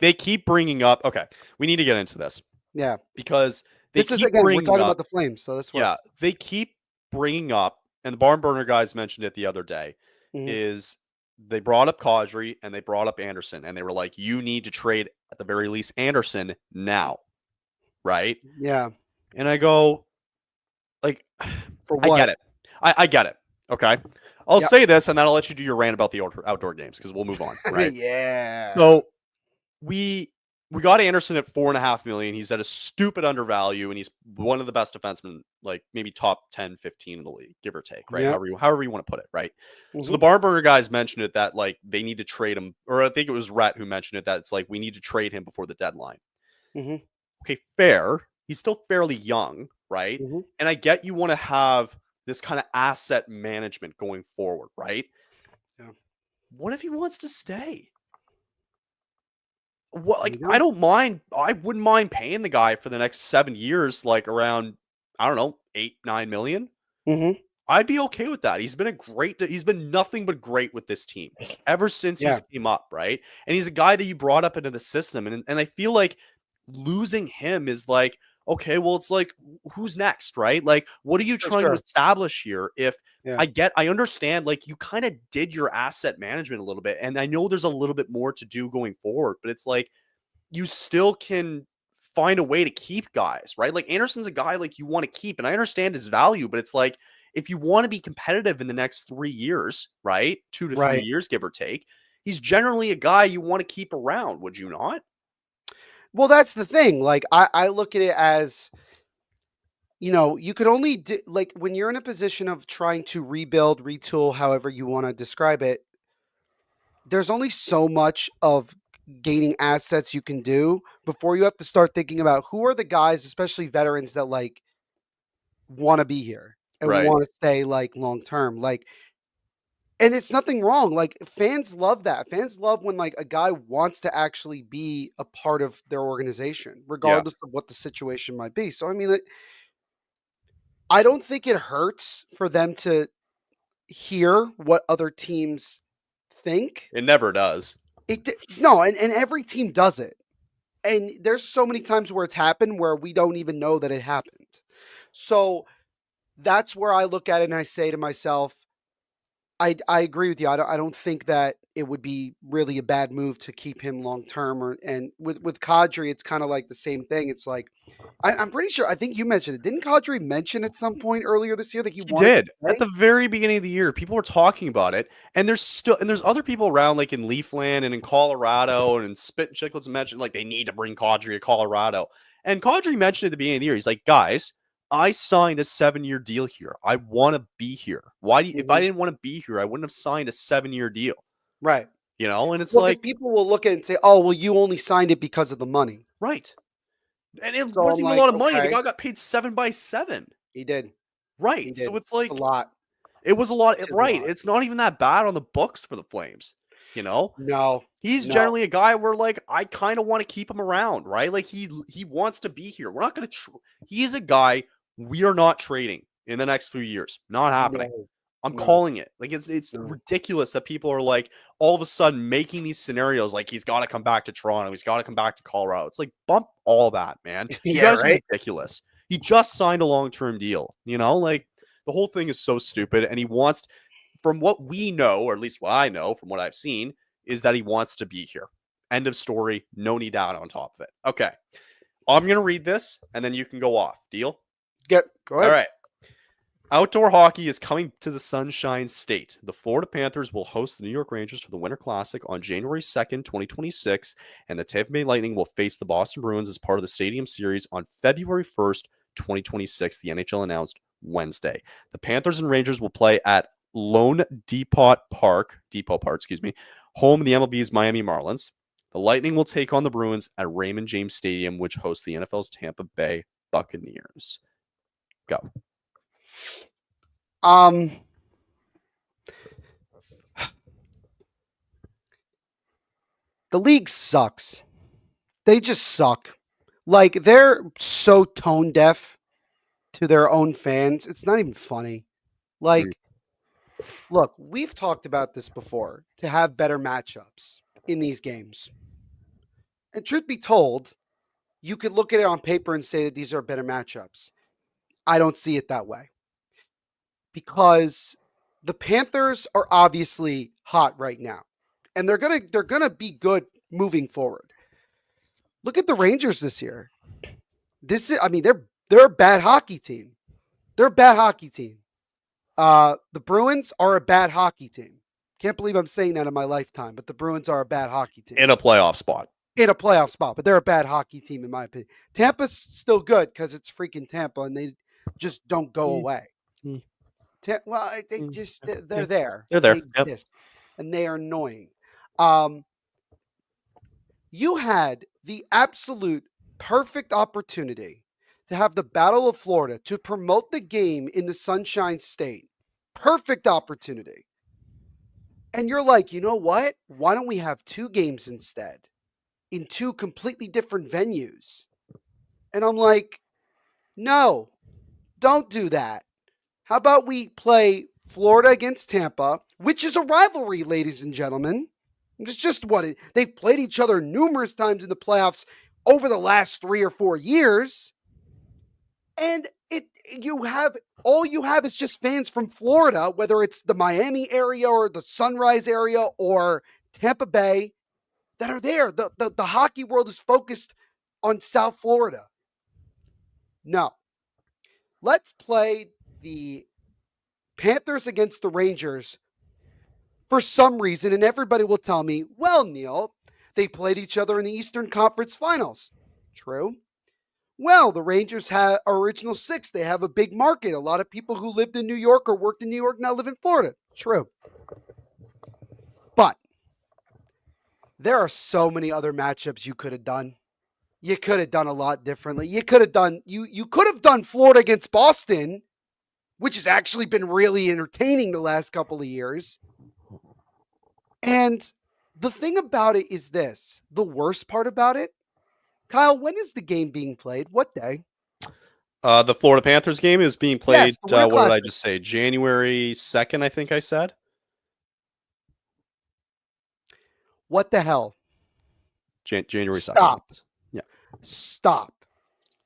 S1: they keep bringing up okay, we need to get into this
S2: yeah,
S1: because they
S2: this is
S1: keep
S2: again we're
S1: bringing
S2: talking about
S1: up
S2: the Flames, so this
S1: yeah,
S2: works.
S1: they keep bringing up and the barn burner guys mentioned it the other day
S2: Hmm.
S1: is they brought up Kadri and they brought up Anderson and they were like you need to trade at the very least Anderson now, right?
S2: Yeah,
S1: And I go like
S2: for
S1: I
S2: what?
S1: get it. I get it. Okay. I'll
S2: Yeah,
S1: say this and then I'll let you do your rant about the outdoor games because we'll move on, right?
S2: yeah,
S1: So we we got Anderson at 4.5 million. He's at a stupid undervalue, and he's one of the best defensemen, maybe top 10, 15 in the league, give or take, right?
S2: yep.
S1: However you want to put it, right? So the
S2: Hmm.
S1: Barnburner guys mentioned it that they need to trade him, or I think it was Rhett who mentioned it that it's we need to trade him before the deadline.
S2: Hmm.
S1: Okay, fair. He's still fairly young, right?
S2: Hmm.
S1: And I get you want to have this kind of asset management going forward, right?
S2: Yeah.
S1: What if he wants to stay? Well,
S2: There you
S1: like
S2: go.
S1: I wouldn't mind paying the guy for the next 7 years, like around, I don't know, 8, 9 million.
S2: Mhm.
S1: I'd be okay with that. He's been nothing but great with this team ever since
S2: Yeah.
S1: he's came up, right? And he's a guy that you brought up into the system. And I feel like losing him is like, okay, well, it's like who's next, right? Like, what are you
S2: For
S1: trying to
S2: sure.
S1: establish here? If
S2: Yeah.
S1: I understand, like you kind of did your asset management a little bit, and I know there's a little bit more to do going forward, but it's like you still can find a way to keep guys, right? Like Anderson's a guy like you want to keep, and I understand his value, but it's like if you want to be competitive in the next 3 years, right? 2 to 3
S2: Right.
S1: years, give or take, he's generally a guy you want to keep around, would you not?
S2: Well, that's the thing. Like I look at it as, you could only like when you're in a position of trying to rebuild, retool, however you want to describe it, there's only so much of gaining assets you can do before you have to start thinking about who are the guys, especially veterans that like want to be here and
S1: Right.
S2: want to stay like long term. Like, and it's nothing wrong. Like fans love that. Fans love when like a guy wants to actually be a part of their organization,
S1: Yeah.
S2: regardless of what the situation might be. So I mean, I don't think it hurts for them to hear what other teams think.
S1: It never does.
S2: No, and every team does it. And there's so many times where it's happened where we don't even know that it happened. So that's where I look at it and I say to myself, I agree with you. I don't think that it would be really a bad move to keep him long term. Or and with Kadri, it's kind of like the same thing. It's like I'm pretty sure. I think you mentioned it. Didn't Kadri mention at some point earlier this year that he
S1: He
S2: wanted to
S1: did. At
S2: stay?
S1: the very beginning of the year, people were talking about it, and there's other people around, like in Leafland and in Colorado and in Spit and Chicklets mentioned like they need to bring Kadri to Colorado. And Kadri mentioned at the beginning of the year, he's like, guys, I signed a 7 year deal here. I want to be here. Why do you, if I
S2: Hmm.
S1: didn't want to be here, I wouldn't have signed a 7 year deal,
S2: Right.
S1: And it's
S2: Well, because
S1: like,
S2: people will look at it and say, "Oh, well, you only signed it because of the money."
S1: right. And it
S2: So
S1: wasn't
S2: I'm
S1: even a
S2: like,
S1: lot of money. The
S2: okay,
S1: guy got paid 7 by 7.
S2: he did. He
S1: Right.
S2: did.
S1: So it's
S2: It's a
S1: like
S2: lot.
S1: it was a lot,
S2: It's a
S1: right.
S2: lot.
S1: It's not even that bad on the books for the Flames, you know?
S2: No,
S1: He's
S2: no.
S1: generally a guy where like I kind of want to keep him around, right? Like he wants to be here. We're not going to he's a guy we are not trading in the next few years. Not happening.
S2: No,
S1: I'm
S2: no,
S1: calling it. Like it's
S2: no.
S1: ridiculous that people are like all of a sudden making these scenarios like he's got to come back to Toronto, he's got to come back to Colorado. It's like bump all that, man. You
S2: Yeah,
S1: guys are
S2: right?
S1: ridiculous. He just signed a long-term deal, Like the whole thing is so stupid and he wants from what we know, or at least what I know from what I've seen, is that he wants to be here. End of story. No need out on top of it. Okay. I'm going to read this and then you can go off. Deal?
S2: Go
S1: All
S2: ahead.
S1: right. Outdoor hockey is coming to the Sunshine State. The Florida Panthers will host the New York Rangers for the Winter Classic on January 2nd, 2026, and the Tampa Bay Lightning will face the Boston Bruins as part of the Stadium Series on February 1st, 2026, the NHL announced Wednesday. The Panthers and Rangers will play at Lone Depot Park, home of the MLB's Miami Marlins. The Lightning will take on the Bruins at Raymond James Stadium, which hosts the NFL's Tampa Bay Buccaneers. Go.
S2: Um, the league sucks. They just suck. Like they're so tone deaf to their own fans. It's not even funny.
S1: Mm.
S2: Like, look, we've talked about this before to have better matchups in these games. And truth be told, you could look at it on paper and say that these are better matchups. I don't see it that way because the Panthers are obviously hot right now. And they're going to be good moving forward. Look at the Rangers this year. They're a bad hockey team. They're a bad hockey team. The Bruins are a bad hockey team. Can't believe I'm saying that in my lifetime, but the Bruins are a bad hockey team
S1: In a playoff spot.
S2: in a playoff spot, but they're a bad hockey team in my opinion. Tampa's still good because it's freaking Tampa and they just don't go
S1: Mm,
S2: away.
S1: mm,
S2: They
S1: mm.
S2: just
S1: Yeah,
S2: they're there
S1: they're
S2: and they
S1: there. Yep.
S2: exist and they are annoying. Um, you had the absolute perfect opportunity to have the Battle of Florida to promote the game in the Sunshine State. Perfect opportunity. And you're like, you know what? Why don't we have two games instead in two completely different venues? And I'm like, no, don't do that. How about we play Florida against Tampa, which is a rivalry, ladies and gentlemen. It's just what they've played each other numerous times in the playoffs over the last 3 or 4 years. And all you have is just fans from Florida, whether it's the Miami area or the Sunrise area or Tampa Bay, that are there. The hockey world is focused on South Florida. No. Let's play the Panthers against the Rangers for some reason, and everybody will tell me, well, Neil, they played each other in the Eastern Conference Finals. True. Well, the Rangers are original six. They have a big market. A lot of people who lived in New York or worked in New York now live in Florida. True. But there are so many other matchups you could have done. You could have done a lot differently. You could have done Florida against Boston, which has actually been really entertaining the last couple of years. And the thing about it is this, the worst part about it, Kyle, when is the game being played? What day?
S1: The Florida Panthers game is being played.
S2: Yes, the Winter
S1: What did I
S2: Classic.
S1: just say? January 2nd, I think I said.
S2: What the hell?
S1: January 2nd.
S2: Stop.
S1: Yeah.
S2: Stop.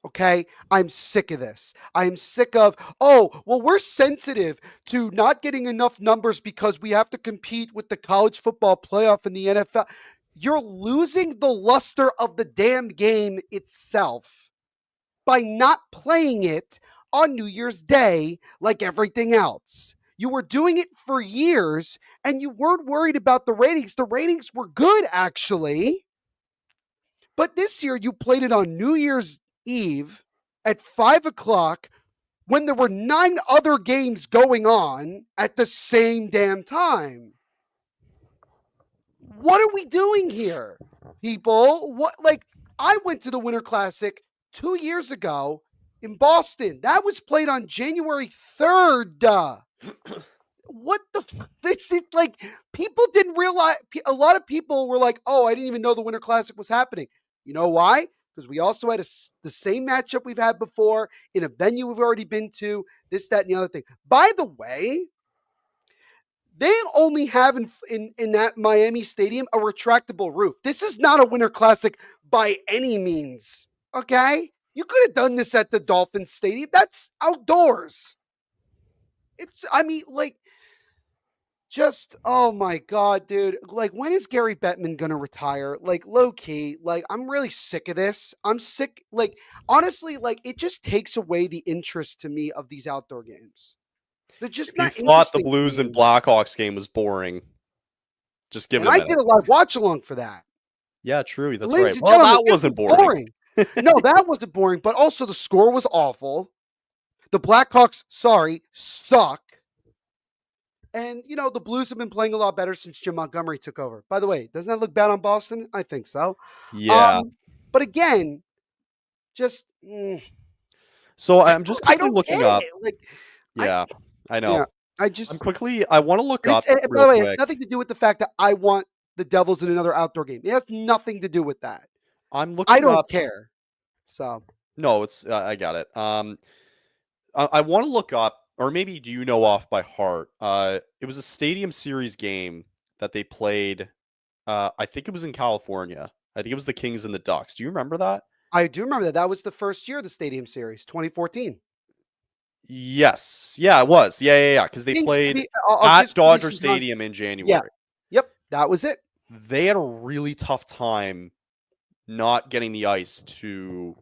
S2: Okay? I'm sick of this. I'm sick of, oh, well, we're sensitive to not getting enough numbers because we have to compete with the college football playoff and the NFL. You're losing the luster of the damn game itself by not playing it on New Year's Day like everything else. You were doing it for years and you weren't worried about the ratings. The ratings were good, actually. But this year, you played it on New Year's Eve at 5 o'clock when there were 9 other games going on at the same damn time. What are we doing here, people? I went to the Winter Classic 2 years ago in Boston. That was played on January 3rd. What the this is like people didn't realize, a lot of people were like, "Oh, I didn't even know the Winter Classic was happening." You know why? Because we also had the same matchup we've had before in a venue we've already been to, this, that, and the other thing. By the way, they only have in that Miami stadium a retractable roof. This is not a Winter Classic by any means. Okay? You could have done this at the Dolphins Stadium. That's outdoors. Just, oh my God, dude. Like, when is Gary Bettman gonna retire? Like, low key, like, I'm really sick of this. I'm sick. Like, honestly, like, it just takes away the interest to me of these outdoor games. They're just
S1: If you
S2: not
S1: thought the
S2: interesting to
S1: Blues
S2: me
S1: and
S2: anymore.
S1: Blackhawks game was boring, just give
S2: And
S1: it a
S2: I
S1: minute.
S2: did a live watch along for that.
S1: Yeah, true. That's right.
S2: Ladies and
S1: Well,
S2: gentlemen,
S1: that
S2: it was
S1: wasn't boring.
S2: boring. No, that wasn't boring, but also the score was awful. The Blackhawks, sorry, suck. And, the Blues have been playing a lot better since Jim Montgomery took over. By the way, doesn't that look bad on Boston? I think so.
S1: Yeah.
S2: But again, just
S1: So I'm just
S2: I
S1: quickly
S2: don't
S1: looking
S2: get
S1: up.
S2: it. Like I
S1: Yeah, I
S2: yeah,
S1: know.
S2: I just
S1: I want to look
S2: and
S1: up
S2: by
S1: real
S2: the way, it's
S1: quick.
S2: nothing to do with the fact that I want the Devils in another outdoor game. It has nothing to do with that.
S1: I'm
S2: I
S1: looking
S2: don't
S1: up.
S2: care. So
S1: No, it's I got it. I want to look up, or maybe do you know off by heart? It was a Stadium Series game that they played. I think it was in California. I think it was the Kings and the Ducks. Do you remember that?
S2: I do remember that. That was the first year of the Stadium Series, 2014.
S1: Yes. Yeah, it was. Yeah. Because they
S2: Kings,
S1: played
S2: I'll
S1: at
S2: just give you
S1: Dodger
S2: some context.
S1: Stadium in
S2: Yeah.
S1: January.
S2: Yep. That was it.
S1: They had a really tough time not getting the ice to.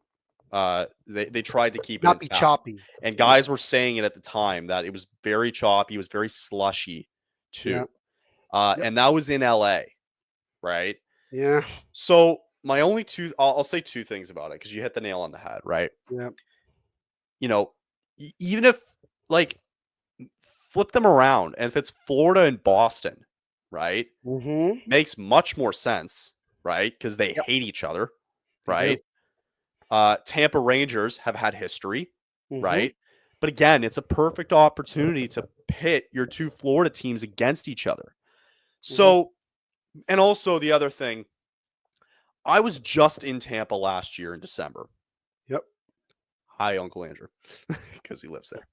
S1: They tried to keep it
S2: Not be
S1: intact,
S2: choppy.
S1: and
S2: Yeah.
S1: guys were saying it at the time that it was very choppy, it was very slushy
S2: Yeah.
S1: too.
S2: Yep.
S1: And that was in LA, right?
S2: Yeah.
S1: So my only I'll say two things about it because you hit the nail on the head, right?
S2: Yeah.
S1: You know, even if like flip them around, and if it's Florida and Boston, right,
S2: Mm-hmm.
S1: makes much more sense, right? Because they
S2: Yep.
S1: hate each other,
S2: They do.
S1: right? Tampa Rangers have had history,
S2: Mm-hmm.
S1: right? But again, it's a perfect opportunity to pit your two Florida teams against each other.
S2: Mm-hmm.
S1: So, and also the other thing, I was just in Tampa last year in December.
S2: Yep.
S1: Hi, Uncle Andrew, because he lives there.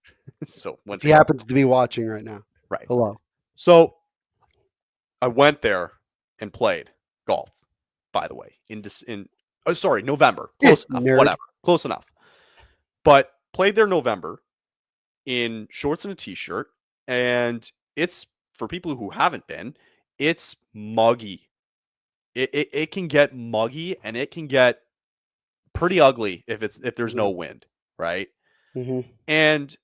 S1: So
S2: If
S1: went
S2: he
S1: to go.
S2: happens to be watching right now,
S1: Right.
S2: hello.
S1: So I went there and played golf, by the way, November. Close enough.
S2: Nerd.
S1: Whatever. Close enough. But played there November in shorts and a t-shirt. And it's for people who haven't been, it's muggy. It can get muggy and it can get pretty ugly if there's
S2: Yeah.
S1: no wind, right?
S2: Mm-hmm.
S1: And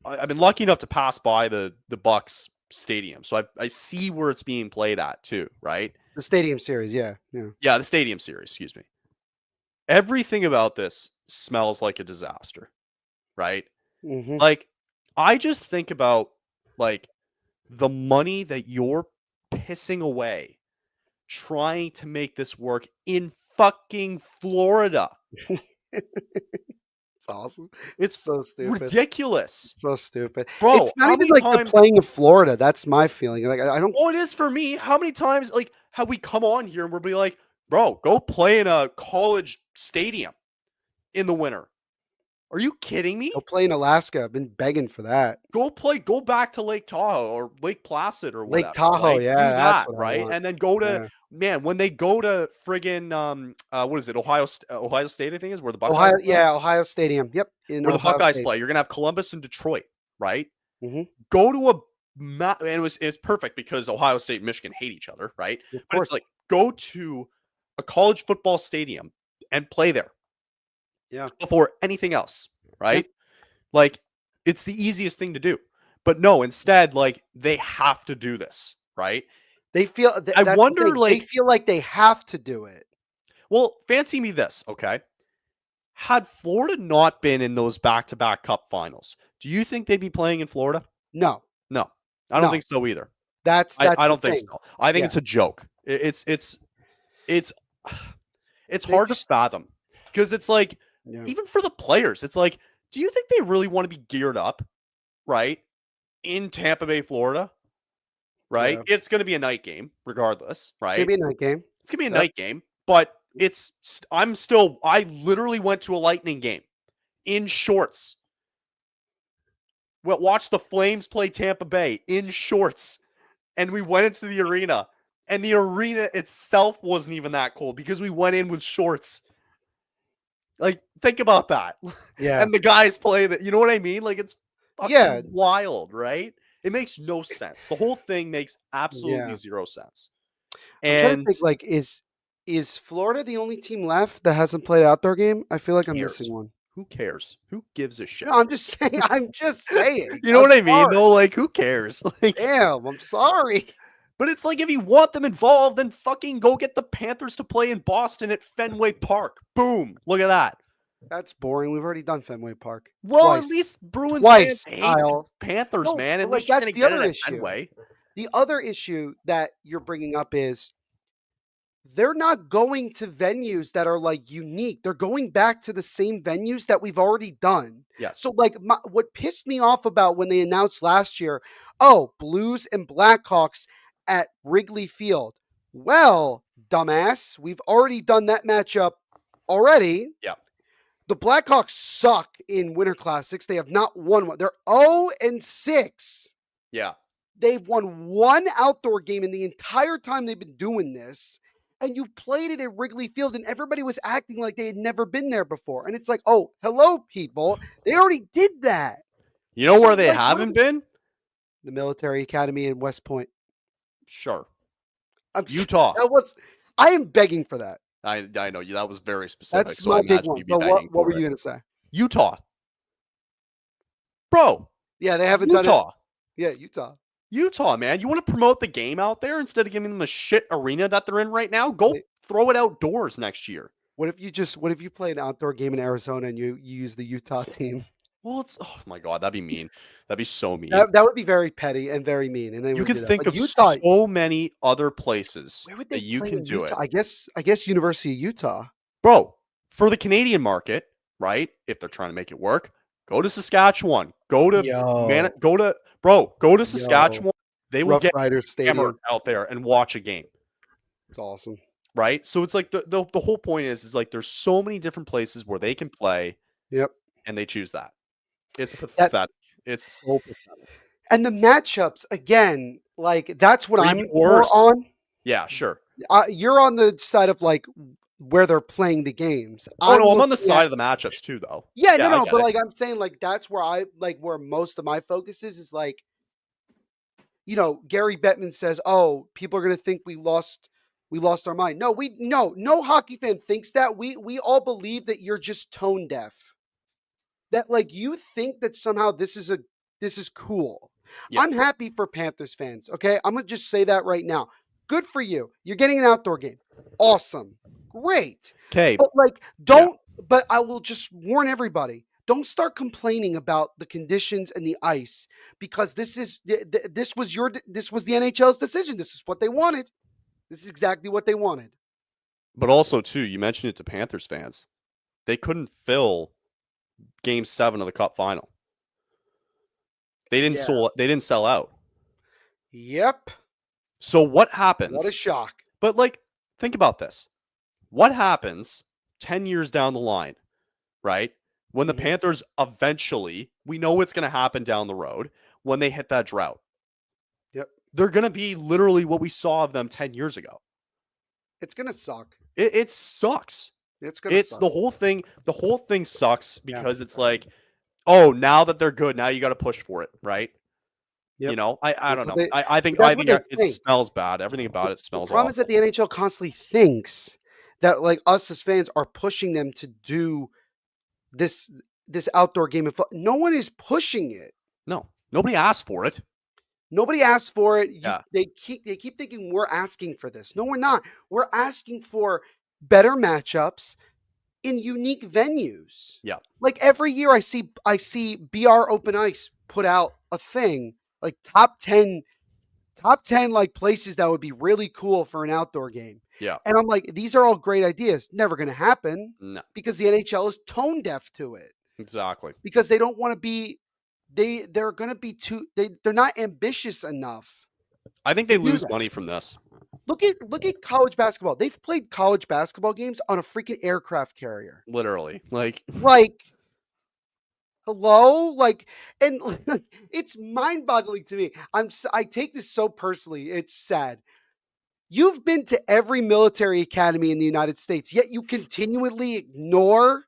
S1: I've been lucky enough to pass by the Bucks stadium, so I see where it's being played at too, right?
S2: The Stadium Series, yeah.
S1: Yeah, the Stadium Series, excuse me. Everything about this smells like a disaster, right?
S2: Mm-hmm.
S1: Like I just think about like the money that you're pissing away trying to make this work in fucking Florida.
S2: It's awesome.
S1: It's
S2: So stupid.
S1: ridiculous.
S2: So stupid.
S1: Bro,
S2: It's not
S1: how
S2: even
S1: many
S2: like the
S1: times
S2: playing of Florida. That's my feeling. Like I don't.
S1: Oh, it is for me. How many times like have we come on here and we'll be like, bro, go play in a college stadium in the winter. Are you kidding me?
S2: Go play in Alaska. I've been begging for that.
S1: Go back to Lake Tahoe or Lake Placid or
S2: Lake
S1: whatever.
S2: Tahoe.
S1: Like,
S2: Yeah,
S1: do
S2: that's
S1: that,
S2: what I
S1: right?
S2: want.
S1: And then go to
S2: Yeah.
S1: man, when they go to friggin' what is it? Ohio State, I think is where the
S2: Ohio.
S1: Buckeyes play.
S2: Yeah, Ohio Stadium. Yep, in
S1: Where the
S2: Ohio
S1: Buckeyes
S2: State.
S1: play. You're gonna have Columbus and Detroit, right?
S2: Mm-hmm.
S1: Go to and it's perfect because Ohio State and Michigan hate each other, right?
S2: Of
S1: But it's
S2: course.
S1: like go to a college football stadium and play there
S2: Yeah.
S1: before anything else,
S2: Yeah.
S1: right? Like it's the easiest thing to do. But no, instead, like they have to do this, right?
S2: They feel
S1: I
S2: that's the
S1: wonder,
S2: thing. They
S1: like,
S2: feel like they have to do it.
S1: well, fancy me this, okay? Had Florida not been in those back-to-back cup finals, do you think they'd be playing in Florida?
S2: No.
S1: No, I don't
S2: No.
S1: think so either.
S2: That's
S1: I
S2: the
S1: don't think
S2: thing.
S1: so. I think
S2: Yeah.
S1: it's a joke. It's it's
S2: They
S1: hard to
S2: just
S1: fathom because it's like
S2: yeah.
S1: even for the players, it's like, do you think they really want to be geared up, right? In Tampa Bay, Florida, right?
S2: Yeah.
S1: It's going to be a night game regardless,
S2: It's gonna
S1: right?
S2: be a night game.
S1: It's going to be a
S2: Yep.
S1: night game, but I literally went to a Lightning game in shorts. Well, watch the Flames play Tampa Bay in shorts. And we went into the arena, and the arena itself wasn't even that cold because we went in with shorts. Like, think about that.
S2: Yeah.
S1: And the guys play that. You know what I mean? Like, it's
S2: Yeah.
S1: fucking wild, right? It makes no sense. The whole thing makes absolutely
S2: Yeah.
S1: zero sense.
S2: I'm trying to
S1: And
S2: think, like, is Florida the only team left that hasn't played outdoor game? I feel like
S1: who
S2: I'm missing
S1: cares?
S2: one.
S1: Who cares? Who gives a
S2: No,
S1: shit?
S2: I'm just saying. I'm just saying.
S1: You know
S2: I'm
S1: what I mean?
S2: sorry.
S1: No, like, who cares? Like,
S2: Damn, I'm sorry.
S1: but it's like if you want them involved, then fucking go get the Panthers to play in Boston at Fenway Park. Boom. Look at that.
S2: That's boring. We've already done Fenway Park
S1: Well, at
S2: twice.
S1: least Bruins fans
S2: Twice,
S1: hate the
S2: Kyle.
S1: Panthers,
S2: No,
S1: man.
S2: but
S1: At
S2: like
S1: least you're
S2: that's
S1: gonna
S2: the
S1: get it
S2: other
S1: at
S2: issue.
S1: Fenway.
S2: The other issue that you're bringing up is they're not going to venues that are like unique. They're going back to the same venues that we've already done.
S1: Yes.
S2: So, like, what pissed me off about when they announced last year, oh, Blues and Blackhawks at Wrigley Field. Well, dumbass, we've already done that matchup already.
S1: Yeah.
S2: The Blackhawks suck in Winter Classics. They have not won one. They're 0-6.
S1: Yeah.
S2: They've won one outdoor game in the entire time they've been doing this. And you played it at Wrigley Field, and everybody was acting like they had never been there before. And it's like, oh, hello, people. They already did that.
S1: You know
S2: So,
S1: where they
S2: like, what are
S1: haven't been?
S2: the military academy in West Point?
S1: Sure.
S2: I'm
S1: Utah.
S2: I am begging for that.
S1: I know you. That was very specific,
S2: That's
S1: so I
S2: my big
S1: imagine
S2: one.
S1: you'd be
S2: But
S1: begging
S2: what were
S1: for
S2: you
S1: it.
S2: gonna say?
S1: Utah. Bro,
S2: Yeah, they haven't done it.
S1: Utah.
S2: Yeah, Utah.
S1: Utah, man. You want to promote the game out there instead of giving them the shit arena that they're in right now? Go
S2: Wait,
S1: throw it outdoors next year.
S2: what if you play an outdoor game in Arizona and you use the Utah team?
S1: Well, oh my god, that'd be mean. That'd be so mean.
S2: That would be very petty and very mean, and they
S1: You
S2: wouldn't
S1: could
S2: do that.
S1: think
S2: But
S1: of
S2: Utah,
S1: so many other places
S2: where would
S1: that
S2: they
S1: you
S2: play
S1: can
S2: in
S1: do it.
S2: Utah? I guess University of Utah.
S1: Bro, for the Canadian market, right? If they're trying to make it work, go to Saskatchewan. Go to
S2: Yo,
S1: go to
S2: yo,
S1: Saskatchewan. They will
S2: Rough
S1: get
S2: Riders
S1: hammered
S2: Stadium.
S1: out there and watch a game,
S2: It's awesome.
S1: right? So it's like the whole point is like there's so many different places where they can play,
S2: Yep.
S1: and they choose that. It's
S2: That
S1: pathetic. It's so pathetic.
S2: and the matchups again, like that's what
S1: Or even
S2: I'm more
S1: worse.
S2: on.
S1: Yeah, sure.
S2: You're on the side of like where they're playing the games.
S1: Oh
S2: I'm
S1: no, I'm on the
S2: looking
S1: side
S2: at
S1: of the matchups too, though.
S2: yeah, no,
S1: Yeah, I
S2: no,
S1: get
S2: but
S1: it.
S2: like I'm saying, like that's where I like where most of my focus is like Gary Bettman says, "Oh, people are gonna think we lost our mind." No, no hockey fan thinks that. We all believe that you're just tone deaf. That like you think that somehow this is cool.
S1: Yeah.
S2: I'm happy for Panthers fans. Okay, I'm gonna just say that right now. Good for you. You're getting an outdoor game. Awesome. Great.
S1: Okay.
S2: But like,
S1: Yeah.
S2: don't. But I will just warn everybody. Don't start complaining about the conditions and the ice because this was the NHL's decision. This is what they wanted. This is exactly what they wanted.
S1: But also too, you mentioned it to Panthers fans. They couldn't fill game 7 of the cup final.
S2: Yeah.
S1: They didn't sell out.
S2: Yep.
S1: So what
S2: What a
S1: happens?
S2: shock.
S1: But like think about this. What happens 10 years down the line, right? When the
S2: Mhm.
S1: Panthers eventually, we know what's going to happen down the road when they hit that drought.
S2: Yep.
S1: They're going to be literally what we saw of them 10 years ago.
S2: It's gonna suck.
S1: It sucks.
S2: It's gonna
S1: It's
S2: suck.
S1: the whole thing sucks
S2: Yeah.
S1: because it's like, oh, now that they're good, now you got to push for it, right?
S2: Yep.
S1: I
S2: That's
S1: don't
S2: what
S1: know.
S2: they
S1: I
S2: that's what
S1: think
S2: they
S1: it
S2: think.
S1: smells bad. Everything
S2: The
S1: about it
S2: the
S1: smells
S2: problem is that
S1: awful.
S2: the NHL constantly thinks that, like, us as fans are pushing them to do this this outdoor game of no one is pushing it.
S1: No, nobody asked for it.
S2: Nobody asked for it. You
S1: Yeah,
S2: they keep thinking we're asking for this. No, we're not. We're asking for better matchups in unique venues.
S1: yeah,
S2: Like, every year I see BR Open Ice put out a thing, like, top 10 like places that would be really cool for an outdoor game.
S1: yeah.
S2: And I'm like, these are all great ideas. Never going to happen
S1: No,
S2: because the NHL is tone deaf to it
S1: exactly.
S2: because they don't want to be they're going to be they're not ambitious enough
S1: I think
S2: to
S1: they
S2: do
S1: lose
S2: that.
S1: money from this.
S2: Look at college basketball. They've played college basketball games on a freaking aircraft carrier.
S1: Literally, like,
S2: Like, hello? Like, and it's mind-boggling to me. I take this so personally. It's sad. You've been to every military academy in the United States, yet you continually ignore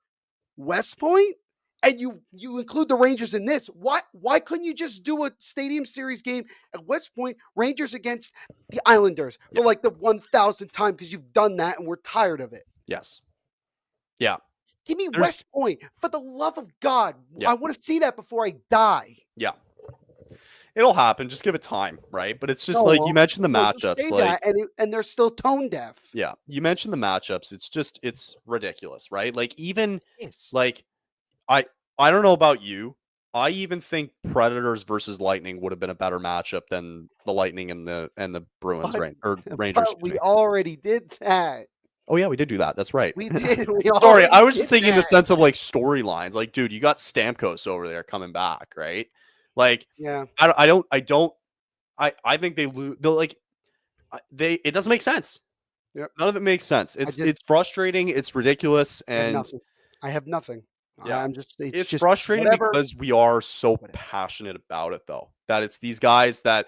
S2: West Point, and you include the Rangers in this. Why couldn't you just do a Stadium Series game at West Point, Rangers against the Islanders
S1: yeah,
S2: for like the 1,000th time because you've done that and we're tired of it.
S1: yes, yeah.
S2: Give me
S1: There's,
S2: West Point for the love of God.
S1: yeah,
S2: I want to see that before I die.
S1: yeah. It'll happen. Just give it time, right? But it's just
S2: No,
S1: like you mentioned the
S2: no, you
S1: matchups.
S2: say
S1: Like,
S2: that and they're still tone deaf.
S1: yeah, you mentioned the matchups. It's ridiculous, right? Like even
S2: Yes.
S1: like I I don't know about you. I even think Predators versus Lightning would have been a better matchup than the Lightning and the Bruins,
S2: But
S1: right? Or Rangers,
S2: but
S1: excuse
S2: we
S1: me.
S2: already did that.
S1: Oh yeah, we did do that. That's right.
S2: We did. We
S1: Sorry, I
S2: already
S1: was
S2: did
S1: just thinking in the
S2: that.
S1: sense of like storylines. Like, dude, you got Stamkos over there coming back, right? Like,
S2: Yeah.
S1: I think they lose. They'll like they. It doesn't make sense.
S2: Yep.
S1: None of it makes sense.
S2: I just
S1: It's frustrating. It's ridiculous,
S2: I have
S1: and
S2: nothing. I have nothing.
S1: yeah,
S2: I'm just it's
S1: it's
S2: just
S1: frustrating
S2: whatever.
S1: because we are so
S2: Whatever.
S1: passionate about it, though. That it's these guys that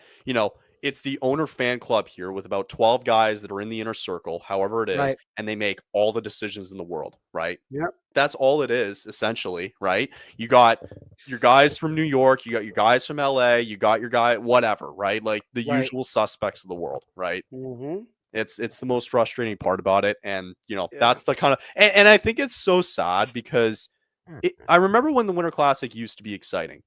S1: it's the owner fan club here with about 12 guys that are in the inner circle, however it is,
S2: Right.
S1: and they make all the decisions in the world, right?
S2: Yep.
S1: That's all it is, essentially, right? You got your guys from New York, you got your guys from LA, you got your guy, whatever, right? Like the
S2: Right.
S1: usual suspects of the world, right?
S2: Mhm.
S1: It's the most frustrating part about it, and
S2: Yeah.
S1: that's the kind of and I think it's so sad because I remember when the Winter Classic used to be exciting.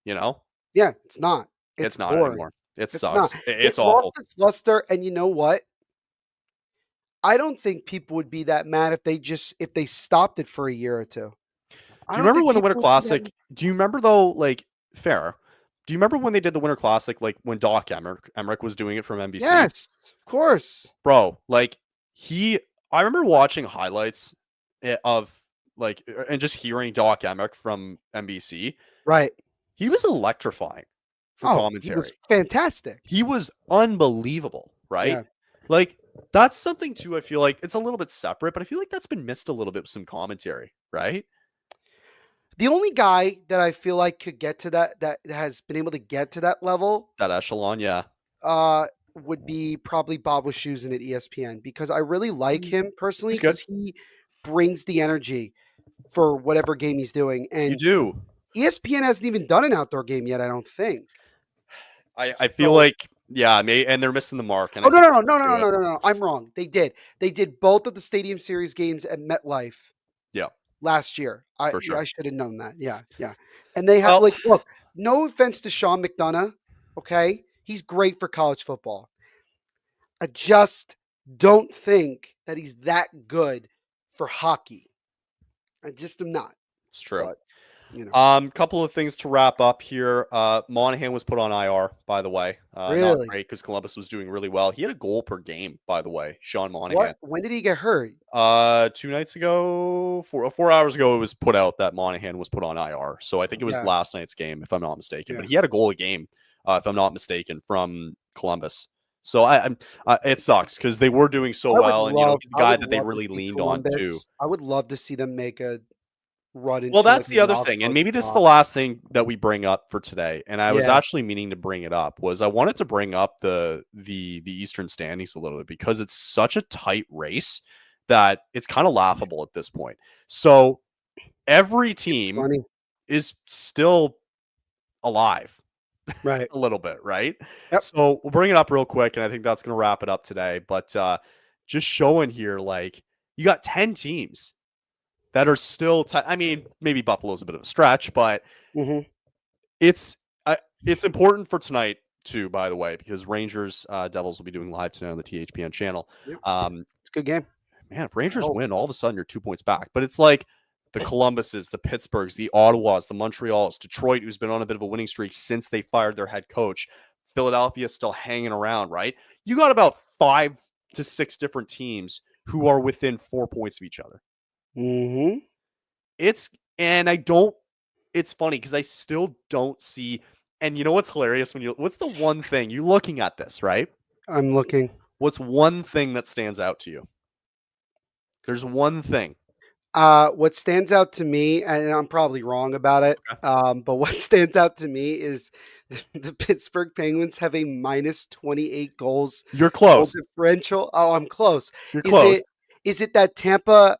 S1: You know,
S2: Yeah, it's not. It's
S1: it's not
S2: boring.
S1: anymore. It
S2: It's not.
S1: sucks. It's
S2: It lost
S1: awful.
S2: its luster, and you know what? I don't think people would be that mad if they stopped it for a year or two. I
S1: Do you
S2: don't
S1: remember
S2: think
S1: when the
S2: people
S1: Winter
S2: would be that
S1: Classic? Do you remember though? Like fair. Do you remember when they did the Winter Classic? Like when Doc Emmerich was doing it from NBC,
S2: Yes, of course.
S1: bro. Like he, I remember watching highlights of like, and just hearing Doc Emmerich from NBC,
S2: Right.
S1: he was electrifying for
S2: Oh, he was
S1: commentary.
S2: fantastic.
S1: He was unbelievable, right?
S2: Yeah.
S1: Like that's something too. I feel like it's a little bit separate, but I feel like that's been missed a little bit with some commentary, right?
S2: The only guy that I feel like could get to that has been able to get to that level,
S1: That echelon, yeah.
S2: uh, would be probably Bob Wischusen at ESPN because I really like
S1: Mm,
S2: him personally
S1: he's good.
S2: because he brings the energy for whatever game he's doing,
S1: You
S2: and
S1: do.
S2: ESPN hasn't even done an outdoor game yet, I don't think.
S1: I feel
S2: So
S1: like yeah, and they're missing the mark, and
S2: oh,
S1: I
S2: no,
S1: think
S2: no,
S1: they
S2: no,
S1: should
S2: no, no,
S1: do
S2: no,
S1: it.
S2: no, no, no, I'm wrong. They did. They did both of the Stadium Series games at MetLife
S1: Yeah,
S2: last year. I
S1: for
S2: yeah,
S1: sure.
S2: I should have known that. Yeah, yeah. And they have
S1: Well,
S2: like look, no offense to Sean McDonough, okay? He's great for college football. I just don't think that he's that good for hockey. I just am not.
S1: it's true.
S2: But, you know.
S1: Couple of things to wrap up here. Monahan was put on IR, by the way. Not
S2: Really?
S1: great because Columbus was doing really well. He had a goal per game, by the way. Sean Monahan.
S2: What when did he get hurt?
S1: 2 nights ago, 4 hours ago, it was put out that Monahan was put on IR. So I think it was
S2: Yeah,
S1: last night's game, if I'm not mistaken. But
S2: yeah.
S1: he had a goal a game, if I'm not mistaken, from Columbus. So I'm it sucks because they were doing so well, and the
S2: I
S1: guy
S2: would
S1: that they
S2: love to
S1: really
S2: see
S1: leaned on too.
S2: Columbus. I would love to see them make a run
S1: Well,
S2: into, like,
S1: that's
S2: a
S1: the other
S2: wild
S1: thing, and
S2: card
S1: maybe this is the
S2: spot.
S1: last thing that we bring up for today. And I was
S2: Yeah,
S1: actually meaning to bring it up was I wanted to bring up the Eastern standings a little bit because it's such a tight race that it's kind of laughable at this point. So every
S2: it's
S1: team
S2: funny.
S1: is still alive
S2: Right.
S1: a little bit, right?
S2: Yep.
S1: So we'll bring it up real quick, and I think that's going to wrap it up today. But just showing here, like you got 10 teams that are still. I mean, maybe Buffalo's a bit of a stretch, but
S2: Mhm.
S1: it's it's important for tonight too. By the way, because Rangers Devils will be doing live tonight on the THPN channel.
S2: Yep.
S1: Um,
S2: It's a good game.
S1: Man, if
S2: I
S1: Rangers
S2: hope.
S1: win, all of a sudden you're 2 points back. But it's like the Columbuses, the Pittsburghs, the Ottawas, the Montreals, Detroit, who's been on a bit of a winning streak since they fired their head coach. Philadelphia still hanging around, right? You got about 5 to 6 different teams who are within 4 points of each other.
S2: Mhm.
S1: It's and I don't. It's funny because I still don't see. And you know what's hilarious what's the one thing you looking at this, right?
S2: I'm looking.
S1: What's one thing that stands out to you? There's one thing.
S2: What stands out to me, and I'm probably wrong about it,
S1: Okay.
S2: but what stands out to me is the Pittsburgh Penguins have a minus 28
S1: You're
S2: goal
S1: close.
S2: differential. Oh, I'm close.
S1: You're
S2: Is
S1: close.
S2: it that Tampa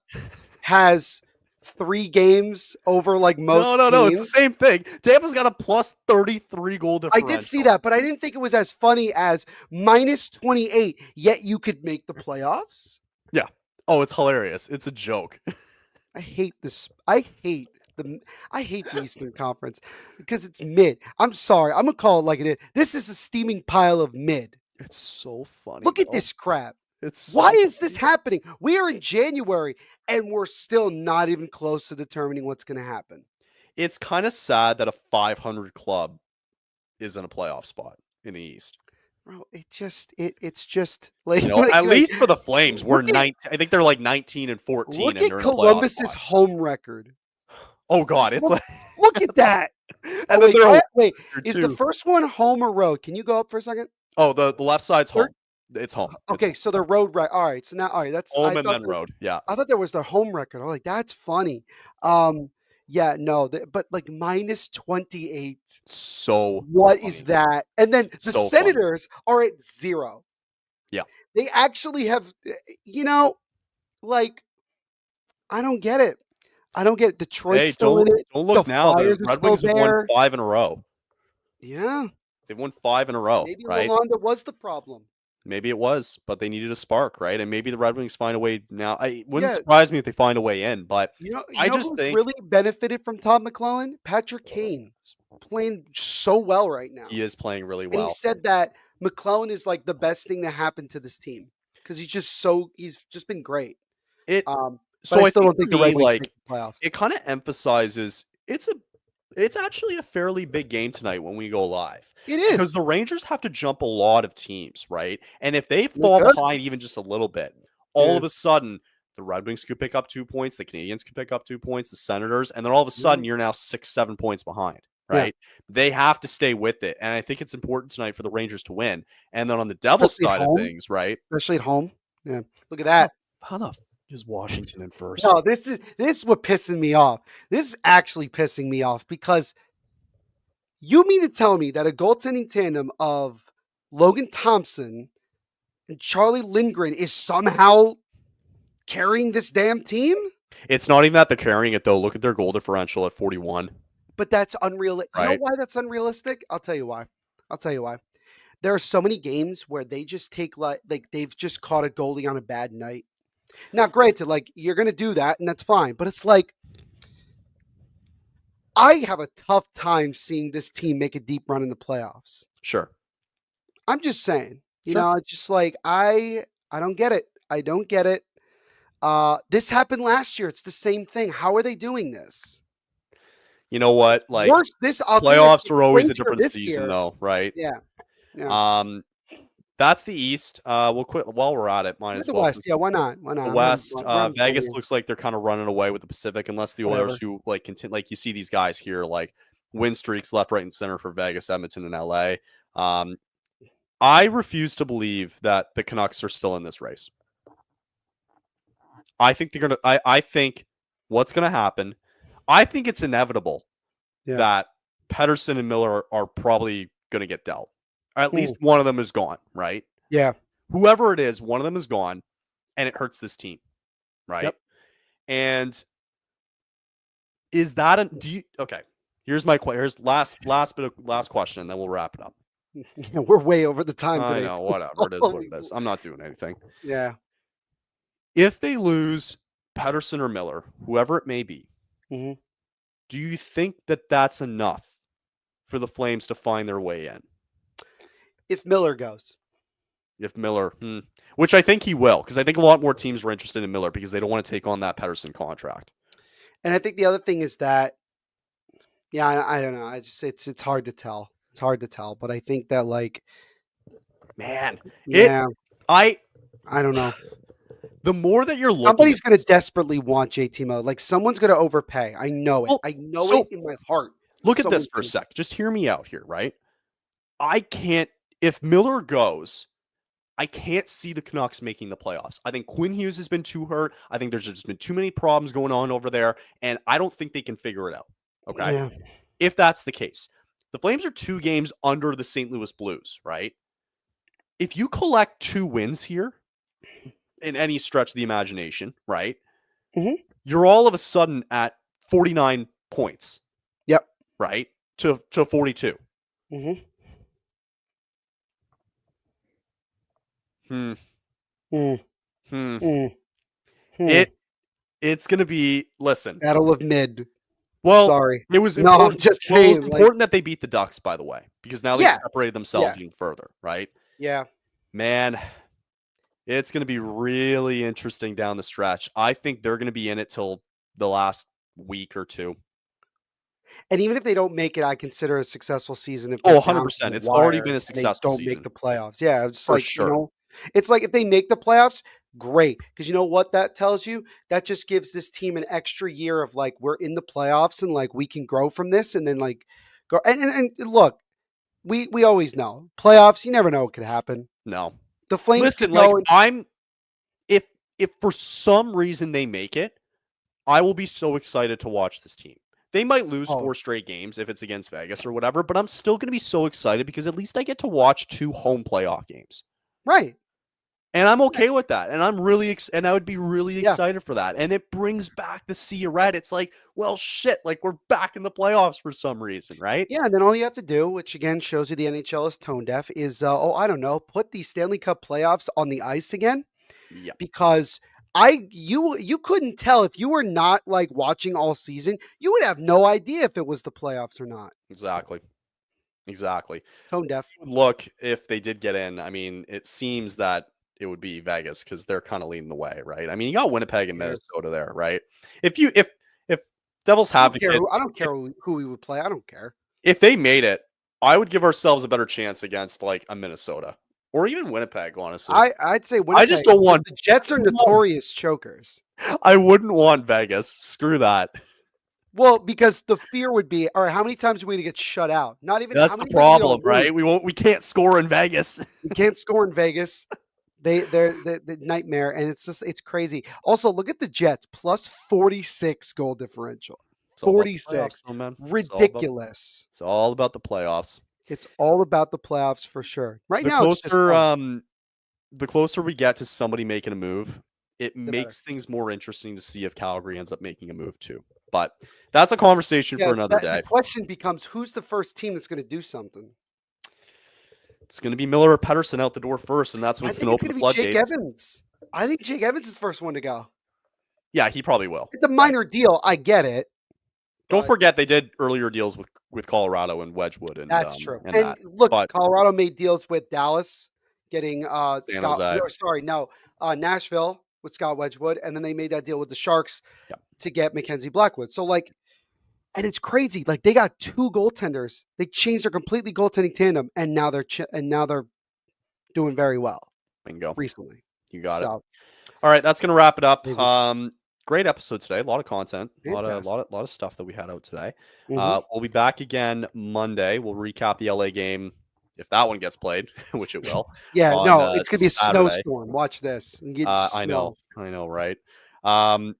S2: has 3 games over, like,
S1: No,
S2: most
S1: no, no. It's the
S2: teams?
S1: same thing. Tampa's got a plus 33 goal
S2: I did see
S1: differential.
S2: that, but I didn't think it was as funny as minus 28, yet you could make the playoffs?
S1: Yeah. Oh, it's hilarious. It's a joke.
S2: I hate this. I hate the Eastern Conference because it's mid. I'm sorry. I'm gonna call it like it is. This is a steaming pile of mid.
S1: It's so funny,
S2: Look at
S1: though.
S2: this crap.
S1: It's
S2: Why
S1: so
S2: is this
S1: funny.
S2: happening? We are in January and we're still not even close to determining what's gonna happen.
S1: It's kind of sad that a 500 club is in a playoff spot in the East.
S2: Bro, it's just like,
S1: You know, at
S2: like
S1: least for the Flames, we're
S2: look at
S1: 19. I think they're like 19 and 14,
S2: look
S1: and
S2: at
S1: they're in a playoff
S2: Columbus's
S1: spot.
S2: home record.
S1: Oh
S2: Just
S1: God, it's like
S2: look at
S1: it's like,
S2: that. Oh
S1: and then
S2: wait,
S1: they're a
S2: wait.
S1: record
S2: Is the
S1: too.
S2: first one home or road? Can you go up for a second?
S1: Oh, the left side's
S2: Third.
S1: home. It's home. It's
S2: Okay, so they're road right. All right, so now all right. That's
S1: home and then road. Yeah,
S2: I thought that was their home record. I'm like, that's funny. Yeah, no, but like minus 28.
S1: so
S2: What is
S1: funny.
S2: that? And then the
S1: So funny.
S2: Senators are at 0.
S1: Yeah.
S2: They actually have, you know, like I don't get it. I don't get it. Detroit's
S1: Hey,
S2: still in it.
S1: don't
S2: The
S1: look now. The
S2: Flyers are
S1: Red
S2: still
S1: Wings have won
S2: there.
S1: 5 in a row.
S2: Yeah,
S1: They've won 5 in a row,
S2: maybe
S1: right?
S2: Lalonde was the problem.
S1: Maybe it was, but they needed a spark, right? And maybe the Red Wings find a way now. I wouldn't
S2: Yeah,
S1: surprise me if they find a way in, but
S2: you
S1: I
S2: know
S1: just
S2: who's
S1: think
S2: really benefited from Todd McClellan? Patrick Kane is playing so well right now.
S1: he is playing really
S2: And he
S1: well.
S2: said that McClellan is like the best thing that happened to this team because he's just been great.
S1: It
S2: But I
S1: so I
S2: still
S1: think
S2: don't
S1: for
S2: think the Red
S1: me,
S2: Wings
S1: like
S2: make the playoffs.
S1: it kind of emphasizes it's actually a fairly big game tonight when we go live
S2: It
S1: because
S2: is.
S1: the Rangers have to jump a lot of teams, right? And if they
S2: They
S1: fall
S2: could.
S1: behind even just a little bit, all
S2: Yeah.
S1: of a sudden the Red Wings could pick up 2 points, the Canadiens could pick up 2 points, the Senators, and then all of a sudden you're now 6-7 points behind,
S2: Yeah.
S1: right? They have to stay with it, and I think it's important tonight for the Rangers to win. And then on the Devils
S2: Especially at
S1: side of
S2: home.
S1: things, right?
S2: Especially at home. Yeah. Look at
S1: How
S2: that.
S1: how the f is Washington in first?
S2: No, this is what pissing me off. This is actually pissing me off because you mean to tell me that a goaltending tandem of Logan Thompson and Charlie Lindgren is somehow carrying this damn team?
S1: It's not even that they're carrying it though. Look at their goal differential at 41,
S2: But that's unrealistic. You know
S1: right?
S2: why that's unrealistic? I'll tell you why. I'll tell you why. There are so many games where they just take like they've just caught a goalie on a bad night. Now, granted, like you're gonna do that and that's fine, but it's like I have a tough time seeing this team make a deep run in the playoffs.
S1: Sure.
S2: I'm just saying,
S1: Sure.
S2: it's just like I don't get it. I don't get it. This happened last year. It's the same thing. How are they doing this?
S1: You know what?
S2: It's
S1: Like
S2: worse. This I'll tell you,
S1: playoffs
S2: it's
S1: are always a
S2: crazier
S1: different
S2: this
S1: season
S2: year.
S1: though, right?
S2: Yeah, yeah.
S1: Um that's the East. We'll quit while we're at it. Might
S2: Look at
S1: as
S2: the
S1: well.
S2: West. Yeah, why not? Why not?
S1: The
S2: I'm having
S1: West,
S2: fun. We're having fun
S1: Vegas
S2: here.
S1: looks like they're kind of running away with the Pacific, unless the Oilers,
S2: Whatever.
S1: who like continue, like you see these guys here, like win streaks left, right, and center for Vegas, Edmonton, and LA. I refuse to believe that the Canucks are still in this race. I think they're gonna. I think what's gonna happen. I think it's inevitable
S2: Yeah.
S1: that Pedersen and Miller are probably gonna get dealt. Or at least one of them is gone, right?
S2: Yeah.
S1: Whoever it is, one of them is gone, and it hurts this team, right?
S2: Yep.
S1: And is that a do you okay? Here's my here's last question, and then we'll wrap it up.
S2: Yeah, we're way over the time
S1: I
S2: today.
S1: know, whatever it is, what it is. I'm not doing anything.
S2: Yeah.
S1: If they lose Pedersen or Miller, whoever it may be,
S2: hmm
S1: do you think that that's enough for the Flames to find their way in?
S2: If Miller goes.
S1: If Miller, which I think he will, because I think a lot more teams are interested in Miller because they don't want to take on that Pedersen contract.
S2: And I think the other thing is that, yeah, I don't know. I just it's hard to tell. It's hard to tell, but I think that like,
S1: Man,
S2: yeah,
S1: I
S2: don't know.
S1: the more that you're looking
S2: Somebody's
S1: at
S2: going to
S1: this,
S2: desperately want JT Miller. Like someone's going to overpay. I know it.
S1: well,
S2: I know
S1: so
S2: it in my heart.
S1: look at this
S2: Someone's
S1: for a
S2: gonna-
S1: sec. Just hear me out here, right? I can't, if Miller goes, I can't see the Canucks making the playoffs. I think Quinn Hughes has been too hurt. I think there's just been too many problems going on over there, and I don't think they can figure it out. Okay.
S2: Yeah.
S1: If that's the case, the Flames are 2 games under the St. Louis Blues, right? If you collect 2 wins here in any stretch of the imagination, right?
S2: Mhm.
S1: You're all of a sudden at 49 points.
S2: Yep.
S1: Right? To 42.
S2: hmm
S1: Hmm.
S2: Mm.
S1: Hmm.
S2: Mm. Hmm.
S1: It's going to be, listen.
S2: Battle of mid.
S1: Well,
S2: Sorry.
S1: it was
S2: No, I'm
S1: important.
S2: just
S1: Well, it was
S2: saying. Like,
S1: important that they beat the Ducks, by the way, because now they
S2: yeah.
S1: separated themselves
S2: Yeah.
S1: even further, right?
S2: Yeah.
S1: Man, it's going to be really interesting down the stretch. I think they're going to be in it till the last week or 2.
S2: And even if they don't make it, I consider a successful season if
S1: Oh,
S2: they're down to
S1: 100%.
S2: the
S1: It's already
S2: wire
S1: been a
S2: and they
S1: successful
S2: don't make
S1: season.
S2: the playoffs. Yeah, it's just
S1: For
S2: like,
S1: sure.
S2: it's like if they make the playoffs, great. Because you know what that tells you? That just gives this team an extra year of like, we're in the playoffs and like we can grow from this and then like go. And look, we always know playoffs, you never know what could happen.
S1: No.
S2: The Flames
S1: Listen,
S2: could
S1: like
S2: go and,
S1: if for some reason they make it, I will be so excited to watch this team. They might lose 4 straight games if it's against Vegas or whatever, but I'm still going to be so excited because at least I get to watch 2 home playoff games.
S2: right.
S1: And I'm okay with that. And I'm really and I would be really
S2: Yeah.
S1: excited for that. And it brings back the sea of red. It's like, well, shit, like we're back in the playoffs for some reason, right?
S2: Yeah, and then all you have to do, which again shows you the NHL is tone deaf, is I don't know, put the Stanley Cup playoffs on the ice again.
S1: Yeah.
S2: Because you couldn't tell if you were not like watching all season, you would have no idea if it was the playoffs or not.
S1: Exactly.
S2: Tone deaf.
S1: Look, if they did get in, I mean, it seems that it would be Vegas because they're kind of leading the way, right? I mean, you got Winnipeg and
S2: Yeah.
S1: Minnesota there, right? If Devils
S2: I
S1: have
S2: don't care. I don't care who we would play. I don't care.
S1: if they made it, I would give ourselves a better chance against like a Minnesota or even Winnipeg, honestly.
S2: I'd say Winnipeg.
S1: I just don't want
S2: The Jets are notorious chokers.
S1: I wouldn't want Vegas. Screw that.
S2: Well, because the fear would be, all right, how many times are we going to get shut out? Not even how
S1: That's the
S2: many times are we going
S1: problem,
S2: to lose?
S1: right? We can't score in Vegas.
S2: We can't score in Vegas. They're the nightmare, and it's crazy. Also, look at the Jets plus 46 goal differential.
S1: It's all about the playoffs,
S2: 46.
S1: though, man.
S2: Ridiculous.
S1: It's all about the playoffs.
S2: It's all about the playoffs for sure. Right
S1: The
S2: now, it's just
S1: closer
S2: fun.
S1: the closer we get to somebody making a move, it
S2: The better.
S1: makes things more interesting to see if Calgary ends up making a move too. But that's a conversation for
S2: Yeah,
S1: another
S2: the
S1: day.
S2: question becomes who's the first team that's going to do something?
S1: It's going to be Miller or Pedersen out the door first, and that's
S2: I
S1: what's going
S2: think
S1: to
S2: it's
S1: open
S2: going
S1: the
S2: to be Jake
S1: floodgates.
S2: Evans. I think Jake Evans is the first one to go.
S1: Yeah, he probably will.
S2: It's a minor deal. I get it.
S1: Don't
S2: But
S1: forget they did earlier deals with Colorado and Wedgwood
S2: that's true.
S1: and
S2: And
S1: that.
S2: look,
S1: But
S2: Colorado made deals with Dallas, getting
S1: San Jose,
S2: Nashville with Scott Wedgwood, and then they made that deal with the Sharks
S1: yeah,
S2: to get Mackenzie Blackwood. So like, and it's crazy. Like they got two goaltenders. They changed their completely goaltending tandem, and now they're doing very well
S1: bingo.
S2: recently.
S1: You got it.
S2: So
S1: All right, that's gonna wrap it up.
S2: crazy.
S1: Great episode today. A lot of content,
S2: Fantastic.
S1: lot of stuff that we had out today.
S2: Hmm.
S1: We'll be back again Monday. We'll recap the LA game if that one gets played, which it will,
S2: Yeah,
S1: on
S2: no, it's gonna be a
S1: Saturday.
S2: snowstorm. Watch this. You get snow.
S1: I know, right? Um,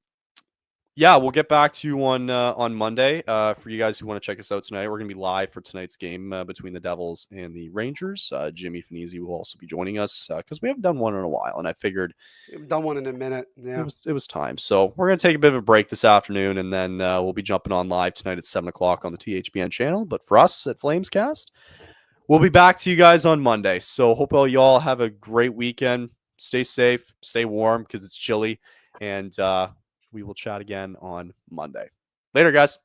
S1: yeah, we'll get back to you on Monday. For you guys who want to check us out tonight, we're gonna be live for tonight's game between the Devils and the Rangers. Jimmy Finizzi will also be joining us because we haven't done one in a while, and I figured
S2: We've done one in a minute. Yeah.
S1: it was time. So we're gonna take a bit of a break this afternoon, and then we'll be jumping on live tonight at 7 o'clock on the THBN channel. But for us at Flamescast, we'll be back to you guys on Monday. So hope all y'all have a great weekend. Stay safe, stay warm because it's chilly, and we will chat again on Monday. Later, guys.